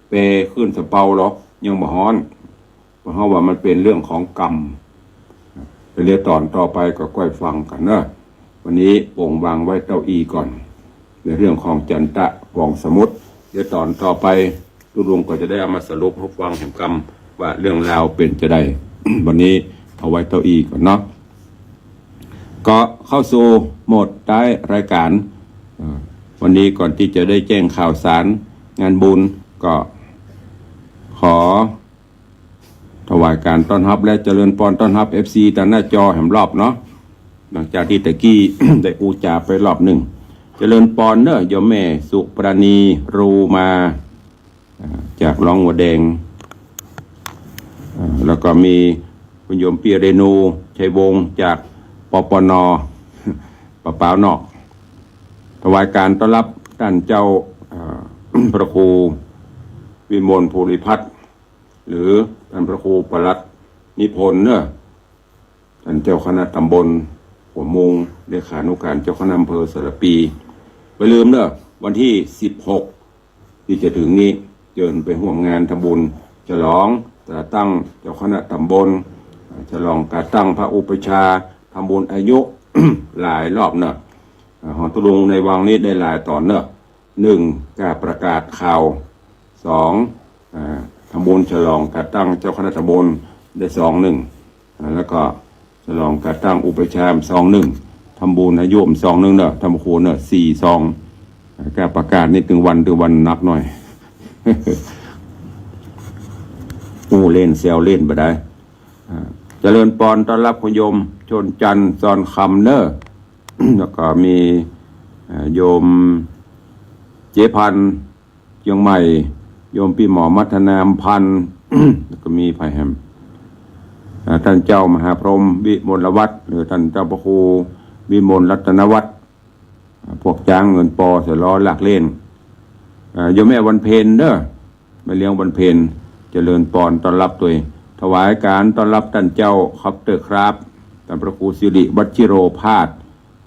เปขึ้นสะเปาหรอยังบ่ฮ้อนเพราะว่ามันเป็นเรื่องของกรรมไปเรียนตอนต่อไปก็ค่อยฟังกันเนอะวันนี้โป่งวางไว้เต้าอีก่อนในเรื่องของจันตะฟองสมุทรเดี๋ยวตอนต่อไปทุกลุงก็จะได้เอามาสรุปให้ฟังแห่งกรรมว่าเรื่องราวเป็นจะได้ วันนี้เอาไว้เต้าอีก่อนเนาะก็เข้าสู่โหมดท้ายรายการวันนี้ก่อนที่จะได้แจ้งข่าวสารงานบุญก็ขอถวายการต้อนรับและเจริญพรต้อนรับ FC ตามหน้าจอแห่งรอบเนาะหลังจากที่ตะกี้ ได้อูจาไปรอบหนึ่งเจริญพรเนอะโยมแม่สุปราณีรูมาจากร้องหัวแดงแล้วก็มีคุณโยมเปียเรนูชัยวงศ์จากปปนปะเปล่านอกถวายการต้อนรับท่านเจ้า พระครูวิมลภูริพัฒน์หรือท่านพระครูปลัดนิพนธ์เนอะท่านเจ้าคณะตำบล หัวโมงเลขานุการเจ้าคณะอำเภอสระปีไปลืมเนอะวันที่16ที่จะถึงนี้เจิญไปร่วมงานทำบุญฉลองการตั้งเจ้าคณะตำบลฉลองการตั้งพระอุปชฌาย์ทำบุญอายุ หลายรอบเนอะหอตุลุงในวังนี้ได้หลายตอนเนอะ1การประกาศข่าว2ทำบุญฉลองการตั้งเจ้าคณะตำบลได้2-1แล้วก็ฉลองการตั้งอุปชฌาย์2-1ทำบุญอายุ2-1เนอะทำโคเนอะ4-2การประกาศนี่ถึงวันนับหน่อย เล่นเซลเล่นไปได้เจริญปอนต้อนรับคุณโยมชนจันทร์ซอนคำเนอ แล้วก็มีโยมเจพันเชียงใหม่โยมพี่หมอมัฒนามพัน แล้วก็มีไผ่แฮมท่านเจ้ามหาพรหมวิมลวัฒน์หรือท่านเจ้าพระครูวิมลรัตนวัฒน์พวกจ้างเงินปอเสือล้อหลักเล่นโยมแม่วันเพ็ญเนอมาเลี้ยงวันเพ็ญเจริญปอนต้อนรับตัวเองถวายการต้อนรับท่านเจ้าครับเตอร์ครับท่านพระครูสิริวัชิโรภาส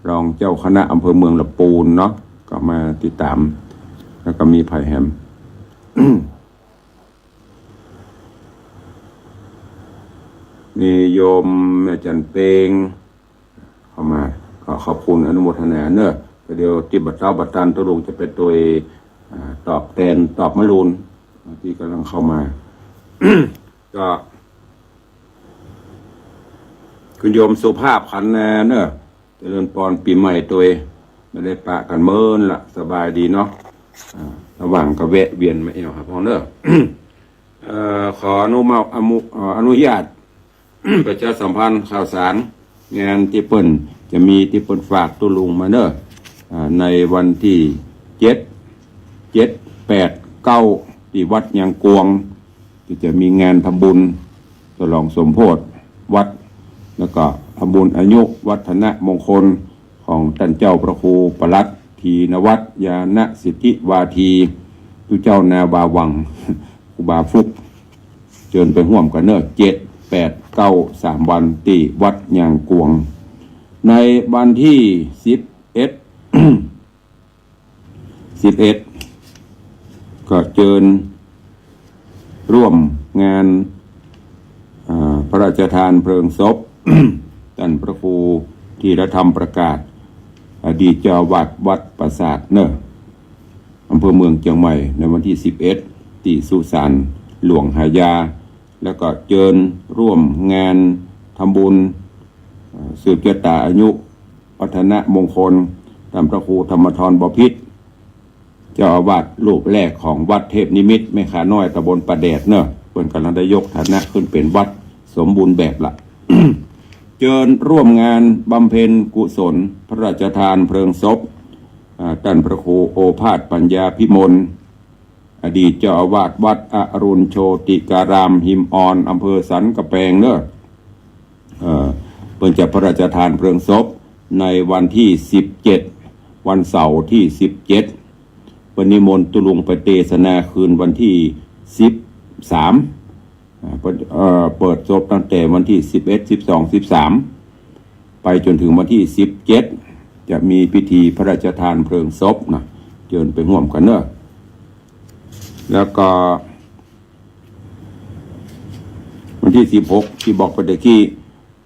รองเจ้าคณะอำเภอเมืองลำพูนเนาะก็มาติดตามแล้วก็มีไผ่แฮม มีโยมแม่จันเปงเข้ามาก็ขอบคุณอนุโมทนาเนอะเดี๋ยวติบัตรเจ้าบัตรตันตุลุงจะเป็นตัวตอบแทนตอบมะรุนที่กำลังเข้ามา ก็คุณโยมสุภาพขันแนเนอะเจริญปอนปีใหม่ตัวไม่ได้ปะกันเมินละสบายดีเนาะระหว่างก็แวะเวียนมาเอวครับพ่อเนอะ ขออนุญาต ประชาสัมพันธ์ข่าวสารงานที่เปิ้นจะมีที่เปิ้นฝากตุลุงมาเนอะในวันที่7 8 9ที่วัดยางกวงที่จะมีงานทำบุญฉลองสมโภชวัดแล้วก็ทำบุญอายุวัฒนมงคลของท่านเจ้าพระครูปลัดทีนวัตยาณสิทธิวาทีทุเจ้านาบาวังครูบาฟุกเชิญไปร่วมกันเนอะ7 8 9 3วันที่วัดยางกวงในวันที่11 ก็เชิญร่วมงานพระราชทานเพลิงศพ ท่านพระครูธีรธรรมประกาศอดีตเจ้าวัดปราสาทเนอะอำเภอเมืองเชียงใหม่ในวันที่11ที่สุสานหลวงหายาแล้วก็เชิญร่วมงานทำบุญสืบชะตาอายุวัฒนมงคลท่านพระครูธรรมธรบพิตรเจ้าอาวาสรูปแรกของวัดเทพนิมิตรแม่ขาน้อยตำบลประแดดเนอะเพิ่นกำลังได้ยกฐานะขึ้นเป็นวัดสมบูรณ์แบบละ เชิญร่วมงานบำเพ็ญกุศลพระราชทานเพลิงศพท่านพระครูโอภาสปัญญาพิมลอดีตเจ้าอาวาสวัดอรุณโชติการามหิมอ่อนอำเภอสันกระแปงเนอะเพิ่นจะพระราชทานเพลิงศพในวันที่17วันเสาร์ที่17วันนิมนต์ตุลุงไปเทศนาคืนวันที่13เปิดศพตั้งแต่วันที่11 12 13ไปจนถึงวันที่17จะมีพิธีพระราชทานเพลิงศพนะเชิญไปร่วมกันเนอะแล้วก็วันที่16ที่บอกไปเมื่อกี้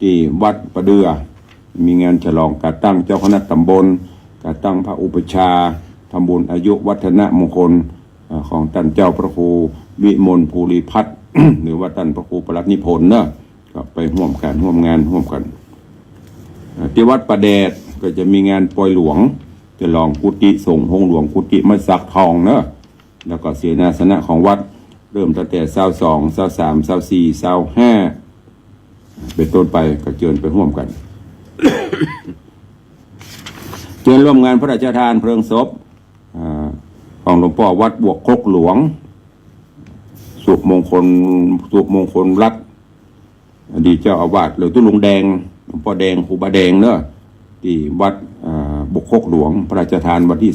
ที่วัดประเดือมีงานฉลองการตั้งเจ้าคณะตำบลการตั้งพระอุปชฌาย์ทำบุญอายุวัฒนมงคลของท่านเจ้าพระครูวิมลภูริพัฒน์ หรือว่าท่านพระครูปลัดนิพนธ์เนอะก็ไปร่วมกันร่วมงานร่วมกันที่วัดประแดดก็จะมีงานปล่อยหลวงจะลองกุฏิส่งหงหลวงกุฏิไม้สักทองเนอะแล้วก็เสนาสนะของวัดเริ่มตั้งแต่22 23 24 25เป็นต้นไปก็เชิญไปร่วมกัน เชิญร่วมงานพระราชทานเพลิงศพของหลวงพ่อวัดบวกคกหลวงสุมงคลรัตน์อดีตเจ้าอาวาสหรือตุลุงแดงหลวงพ่อแดงครูบาแดงเนอะที่วัดบวกคกหลวงพระราชทานวันที่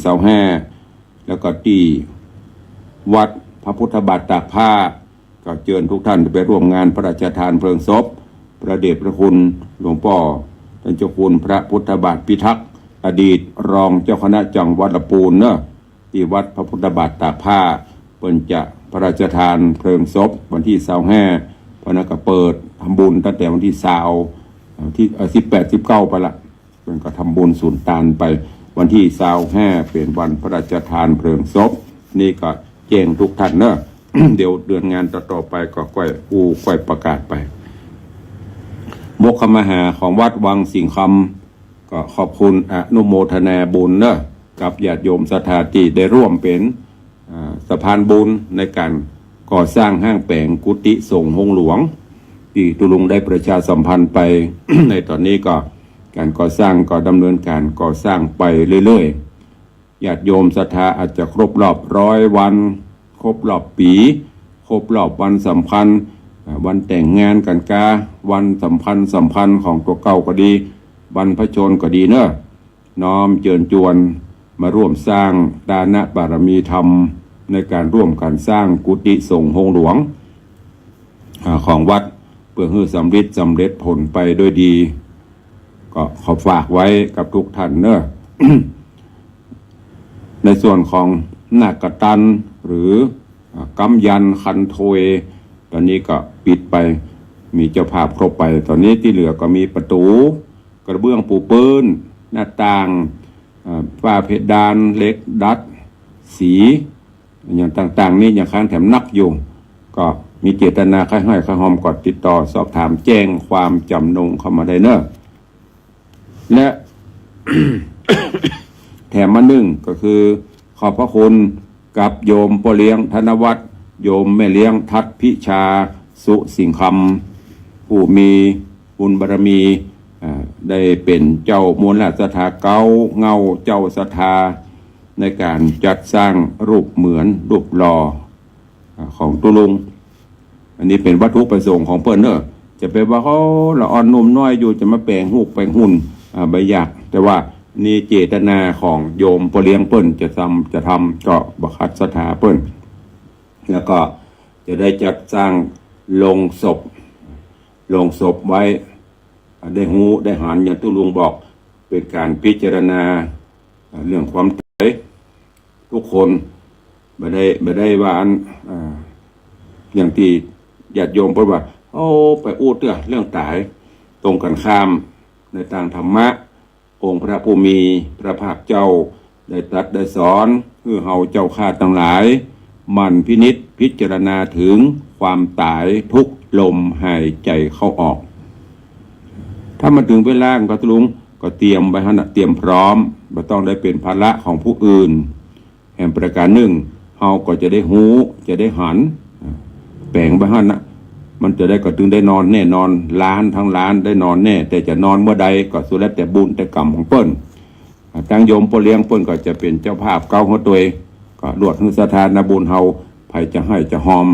25แล้วก็ที่วัดพระพุทธบาทตากผ้าก็เชิญทุกท่านไปร่วมงานพระราชทานเพลิงศพพระเดชพระคุณหลวงพ่อ ท่านเจ้าคุณพระพุทธบาทพิทักษ์อดีตรองเจ้าคณะจังหวัดลำพูนเนอะที่วัดพระพุทธบาทตากผ้าเปิ่นจะพระราชทานเพลิงศพวันที่25พระนักเปิดทำบุญตั้งแต่วันที่20ที่18-19ไปละเปิ่นก็ทำบุญสูนตานไปวันที่25เป็นวันพระราชทานเพลิงศพนี่ก็แจ้งทุกท่านเนอะ เดี๋ยวเดือนงานต่อไปก็ค่อยประกาศไปมกขมหาของวัดวังสิงคำก็ขอบคุณอนุโมทนาบุญเนอะกับญาติโยมศรัทธาที่ได้ร่วมเป็นสะพานบุญในการก่อสร้างห้างแปลงกุฏิสงฆ์หงหลวงที่ตุลุงได้ประชาสัมพันธ์ไป ในตอนนี้ก็การก่อสร้างก็ดำเนินการก่อสร้างไปเรื่อยๆญาติโยมศรัทธาอาจจะครบรอบ100 วันครบรอบปีครบรอบวันสำคัญวันแต่งงานกันกาวันสำคัญของตัวเก่าก็ดีวันพระชนก็ดีเนอะน้อมเชิญชวนมาร่วมสร้างดานะบารมีธรรมในการร่วมกันสร้างกุฏิสงฆ์หงหลวงของวัดเพื่อให้สำเร็จผลไปด้วยดีก็ขอฝากไว้กับทุกท่านเนอะ ในส่วนของนาคตันหรือกำยันคันโทยตอนนี้ก็ปิดไปมีเจ้าภาพครบไปตอนนี้ที่เหลือก็มีประตูกระเบื้องปูปืนหน้าต่างฝ้าเพดานเหล็กดัดสีอย่างต่างๆนี่อย่างค้างแถมนักอยู่ก็มีเจตนาค่อยๆหอมกดติดต่อสอบถามแจ้งความจำนงเข้ามาได้เนอะและ แถมมาหนึ่งก็คือขอบพระคุณกับโยมพ่อเลี้ยงธนวัฒน์โยมแม่เลี้ยงทัดพิชาสุสิงคำผู้มีบุญบารมีได้เป็นเจ้ามูลศรัทธาเก้าเงาเจ้าศรัทธาในการจัดสร้างรูปเหมือนรูปหล่อของตุลุงอันนี้เป็นวัตถุประสงค์ของเปิ้นเนอะจะเป็นว่าเขาละอ่อนนุ่มน้อยอยู่จะมาแปลงหูกแปลงหุ่นใบหยักแต่ว่านี่เจตนาของโยมพ่อเลี้ยงเปิ้นจะทำก็บัคัดศรัทธาเปิ้นแล้วก็จะได้จัดสร้างโลงศพไว้ได้หูได้หันอย่างตุลุงบอกเป็นการพิจารณาเรื่องความตายทุกคนไม่ได้ว่าอย่างที่ญาติโยมพูดว่าโอ้ไปอู้เรื่องตายตรงกันข้ามในทางธรรมะองค์พระผู้มีพระภาคเจ้าได้ตรัสได้สอนคือเฮาเจ้าข้าทั้งหลายมันพินิจพิจารณาถึงความตายทุกลมหายใจเข้าออกถ้ามาถึงเวลาก็ตุลุงก็เตรียมไว้ให้เตรียมพร้อมไม่ต้องได้เป็นภาระของผู้อื่นแห่งประการหนึ่งเฮาก็จะได้หูจะได้หันแปลงไว้ให้นะมันจะได้ก็ถึงได้นอนแน่นอนล้านทั้งล้านได้นอนแน่แต่จะนอนเมื่อใดก็สุดแล้วแต่บุญแต่กรรมของเปิ้นทางโยมพ่อเลี้ยงเปิ้นก็จะเป็นเจ้าภาพเก้าหัวตัวก็รวดหึสถานบุญเฮาไผจะให้จะหอม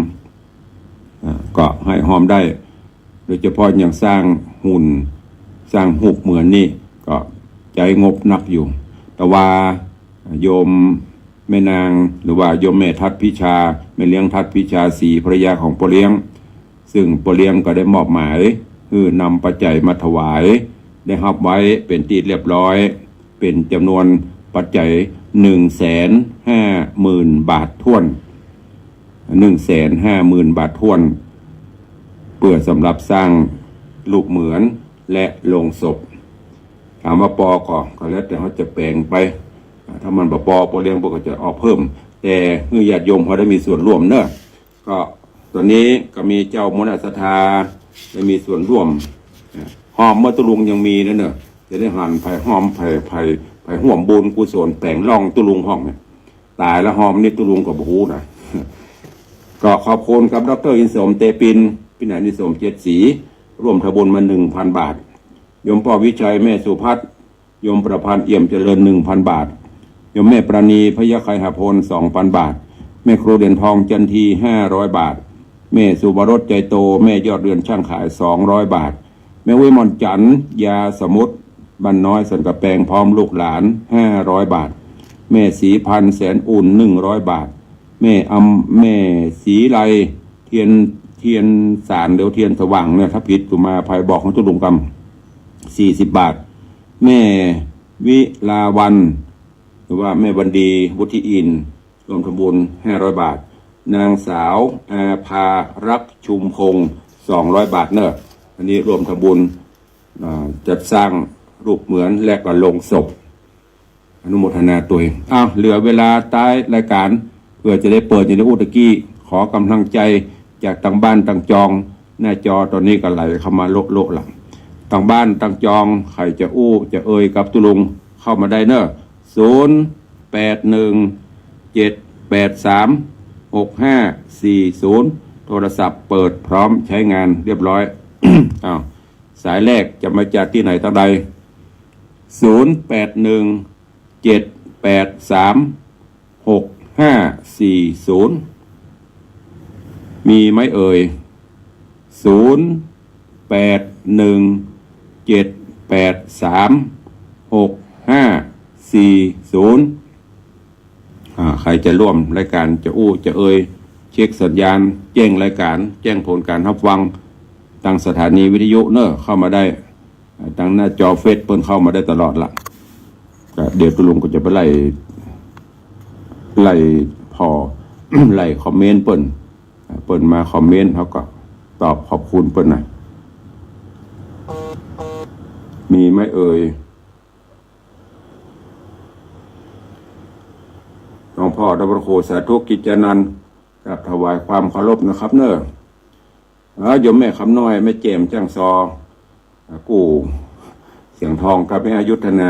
ก็ให้หอมได้โดยเฉพาะอย่างสร้างหุ่นสร้างหุบเหมือนนี่ก็ใจงบนักอยู่แต่ว่าโยมแม่นางหรือว่าโยมแม่ทัดพิชาแม่เลี้ยงทัดพิชาสีภรรยาของพ่อเลี้ยงซึ่งพ่อเลี้ยงก็ได้มอบหมายคือนำปัจจัยมาถวายได้รับไว้เป็นที่เรียบร้อยเป็นจำนวนปัจจัย150,000 บาทถ้วน150,000 บาทถ้วนเพื่อสำหรับสร้างรูปเหมือนและโลงศพถามว่าปอก็แล้วแต่เขาจะแปลงไปถ้ามันบ่ปอเลี้ยงก็จะออกเพิ่มแต่เมื่อญาติโยมเขาได้มีส่วนร่วมเนอะก็ตัวนี้ก็มีเจ้ามนศรัทธาได้มีส่วนร่วมหอมเมื่อตุลุงยังมีนั่นเนอะจะได้หันไผ่หอมไผ่ห่วมบุญกุศลแปลงร่องตุลุงห้องเนี่ยตายแล้วหอมนี่ตุลุงก็บ่ฮู้นะ ก็ขอบคุณครับดร.อินสมเตปินพินัยนิสมเจ็ดสีร่วมทบุญมา 1,000 บาทโยมพ่อวิชัยแม่สุพัฒน์โยมประพันธ์เอี่ยมเจริญ 1,000 บาทโยมแม่ปราณีพยาไคหพล 2,000 บาทแม่ครูเด่นทองจันที500 บาทแม่สุบรสใจโตแม่ยอดเรือนช่างขาย200 บาทแม่วิมลจันทร์ยาสมุทรบ้านน้อยสันกระแปงพร้อมลูกหลาน500 บาทแม่ศรีพันธ์แสนอุ่น100 บาทแม่ศรีไลเทียนสารเดี๋ยวเทียนสว่างเนี่ยถ้าผิดตุมาภัยบอกของตุลุงก 40 บาท แม่วิลาวันหรือว่าแม่วันดีวุฒิอินรวมทำบุญ500 บาท นางสาวอาภารักชุมพงศ์200 บาทเนอะอันนี้รวมทำบุญจัดสร้างรูปเหมือนและก็ลงศพอนุโมทนาตัวเองเหลือเวลาท้ายรายการเพื่อจะได้เปิดอย่างที่อุตกี้ขอกำลังใจจากต่างบ้านต่างจองหน้าจอตอนนี้ก็ไหลเข้ามาโละหลังต่างบ้านต่างจองใครจะจะเอ่ยกับตุลุงเข้ามาได้เนอะ0817836540โทรศัพท์เปิดพร้อมใช้งานเรียบร้อย สายแรกจะมาจากที่ไหนตั้งใด0817836540มีไหมเอ่ย0817836540ใครจะร่วมรายการจะจะเอ่ยเช็คสัญญาณแจ้งรายการแจ้งผลการรับฟังตั้งสถานีวิทยุเนอะเข้ามาได้ตั้งหน้าจอเฟซเปิ้นเข้ามาได้ตลอดละเดี๋ยวตุลุงก็จะไปไล่พอ ไล่คอมเมนต์เปิ้นมาคอมเมนต์เขาก็ตอบขอบคุณเปิ้นหน่อยมีไหมเอ่ยหลวงพ่อดับโคสาธุกิจนันท์กับถวายความเคารพนะครับเนอะโยมแม่คำน้อยแม่เจมจ้างซอกูเสียงทองกับแม่ยุทธนา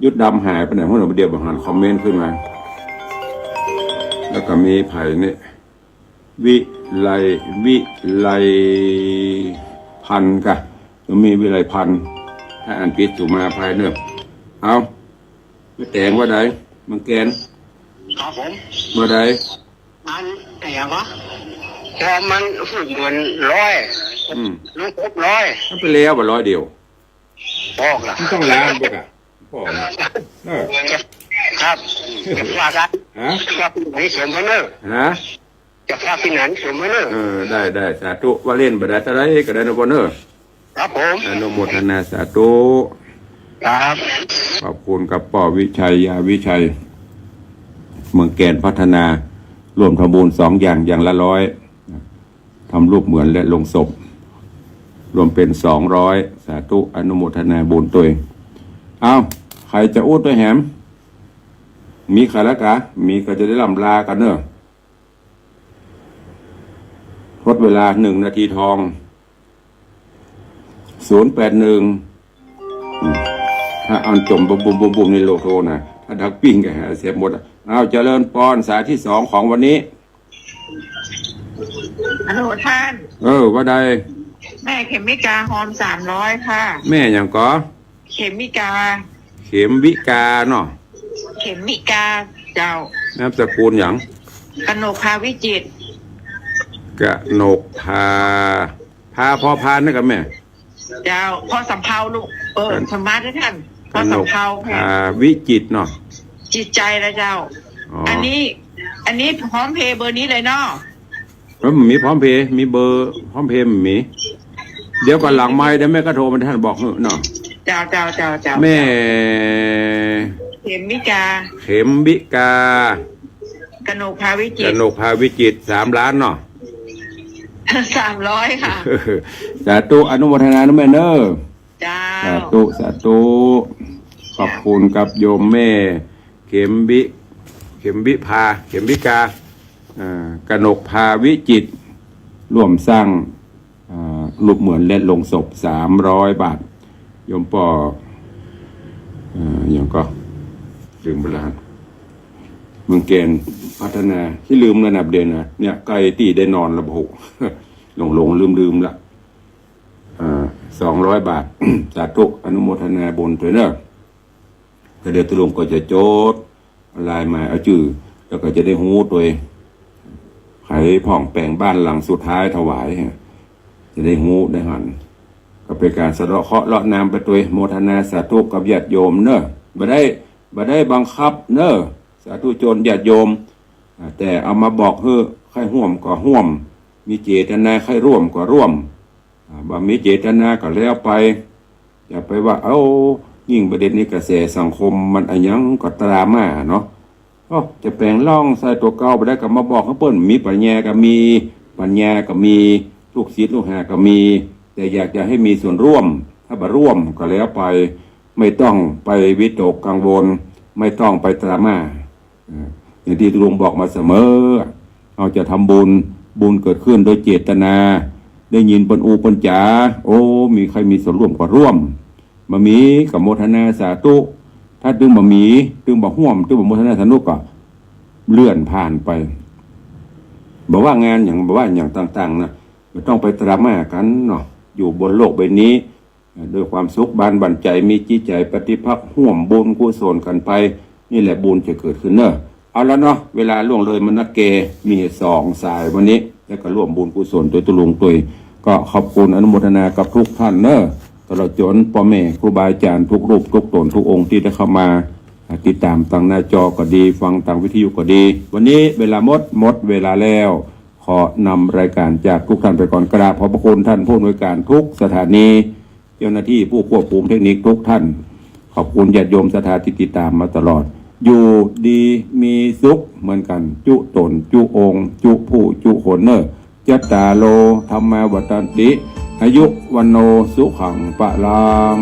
ยุดดำหายไปไหนพวกเราเดียวบางหันคอมเมนต์ขึ้นมาแล้วก็มีไผ่เนี่ยวิไลพันธ์กะแล้วมีวิไลพันธ์ถ้าอ่านผิดถูกมาภายเนอะเอาไม่แต่งว่าใดมังแกนครับผมเมื่อใดมันอะไรวะพอมันฝึกเหมือนน้องครบถ้าไปแล้ว100เดียวบอกล่ะต้องล้านบอกอะบอกครับจะฝากกันครับไหนสมพเนอร์จะฝากที่ไหนสมพเนอร์ได้สาธุว่าเล่นบัดอะไรก็ได้นะพเนอร์ครับผมอนุโมทนาสาธุครับขอบคุณกับป่อวิชัยยาวิชัยเมืองแกนพัฒนารวมทำบุญ2อย่างละ100ทำรูปเหมือนและลงศพรวมเป็น200สาธุอนุโมทนาบุญตัวเองใครจะอู้ด้วยแหมมีใครแล้วกะมีก็จะได้ลำลากันเนอะทดเวลา1 นาทีทอง081ถ้าอันจมบุมในโลโทนะถ้าดักปิ้งกันเสียหมดเจริญปอนสายที่2ของวันนี้อนุท่านว่าใดแม่เข็มมิกาหอม300ค่ะแม่อย่างก็เข็มมิกาเนาะเข็มมิกาเจ้านามสกุลอย่างกนกพาวิจิตรกนกพาพ่อพานนะกับแม่เจ้าพ่อสำเภาลูกสมาร์ทด้วยท่านพ่อสำเภาวิจิตรเนาะจิตใจแล้วเจ้าอันนี้พร้อมเพย์เบอร์นี้เลยเนาะมีพร้อมเพย์มีเบอร์พร้อมเพย์มีเดี๋ยวก่อนหลังไม้เดี๋ยวแม่ก็โทรมาท่านบอกเนาะเจ้าแม่เข็มมิกากนกพาวิจิตร3 ล้านเนาะ300ค่ะสาธุอนุโมทนานะแม่เนอะจ้าสาธุขอบคุณกับโยมแม่เข็มวิกากนกพาวิจิตรร่วมสร้างรูปเหมือนและลงศพ300 บาทโยมป่ออย่างก็ลืมไปแล้วเมืองเกณฑ์พัฒนาที่ลืมระดับเด่นนะเนี่ยใกล้ตีได้นอนระบบหลงลืมละ200 บาท สาธุอนุโมทนาบุญด้วยเนอะเดี๋ยวตุลงก็จะโจทย์ลายหมายเอาจื่อแล้วก็จะได้หูตัวเองไขผ่องแปลงบ้านหลังสุดท้ายถวายจะได้หูได้หันก็เป็นการสะเดาะเคราะห์เลาะนามไปตัวโมทนาสาธุกับญาติโยมเนอะบ่ได้บังคับเนอะสาธุชนญาติโยมแต่เอามาบอกใครห่วมก็ห่วมมีเจตนาใครร่วมก็ร่วม บ่มีเจตนาก็แล้วไปอย่าไปว่ายิ่งประเด็นนี้กระแสสังคมมันอันยังก็ตรามาเนาะจะแปลงร่องใส่ตัวเก่าไปได้ก็มาบอกเขาเปิ้นมีปัญญาก็มีลูกศิษย์ลูกหาก็มีแต่อยากจะให้มีส่วนร่วมถ้าบ่ร่วมก็แล้วไปไม่ต้องไปวิตกกังวลไม่ต้องไปตรามาอย่างที่ลุงบอกมาเสมอเอาจะทำบุญเกิดขึ้นโดยเจตนาได้ยินปนอูปนจ๋ามีใครมีส่วนร่วมก็ร่วมมามีกับโมทนาสาธุถ้าดึงบ่มีดึงบ่ห่วมดึงบ่โมทนาสาธุก็เลื่อนผ่านไปบอกว่างานอย่างต่างๆนะไม่ต้องไปตรามากันเนาะอยู่บนโลกใบนี้ด้วยความสุขบานบั่นใจมีจิตใจปฏิภาคห่วมบุญกุศลกันไปนี่แหละบุญจะเกิดขึ้นเนอะเอาแล้วเนาะเวลาล่วงเลยมันนักเกมี2 สายวันนี้แล้วก็ร่วมบุญกุศลโดยตุลุงตุยก็ขอบคุณอนุโมทนากับทุกท่านเนอะตลอดจนพ่อแม่ครูบาอาจารย์ทุกรูปทุกตนทุกองค์ที่ได้เข้ามาติดตามทางหน้าจอก็ดีฟังทางวิทยุก็ดีวันนี้เวลาหมดเวลาแล้วขอนำรายการจากทุกท่านไปก่อนกราบขอบพระคุณท่านผู้อำนวยการทุกสถานีเจ้าหน้าที่ผู้ควบคุมเทคนิคทุกท่านขอบคุณญาติโยมศรัทธาที่ติดตามมาตลอดอยู่ดีมีสุขเหมือนกันจุตนจุองค์จุผู้จุคนเนอจัตตาโลธรรมาวัฏฏันติอายุวันโนสุขังปะลัง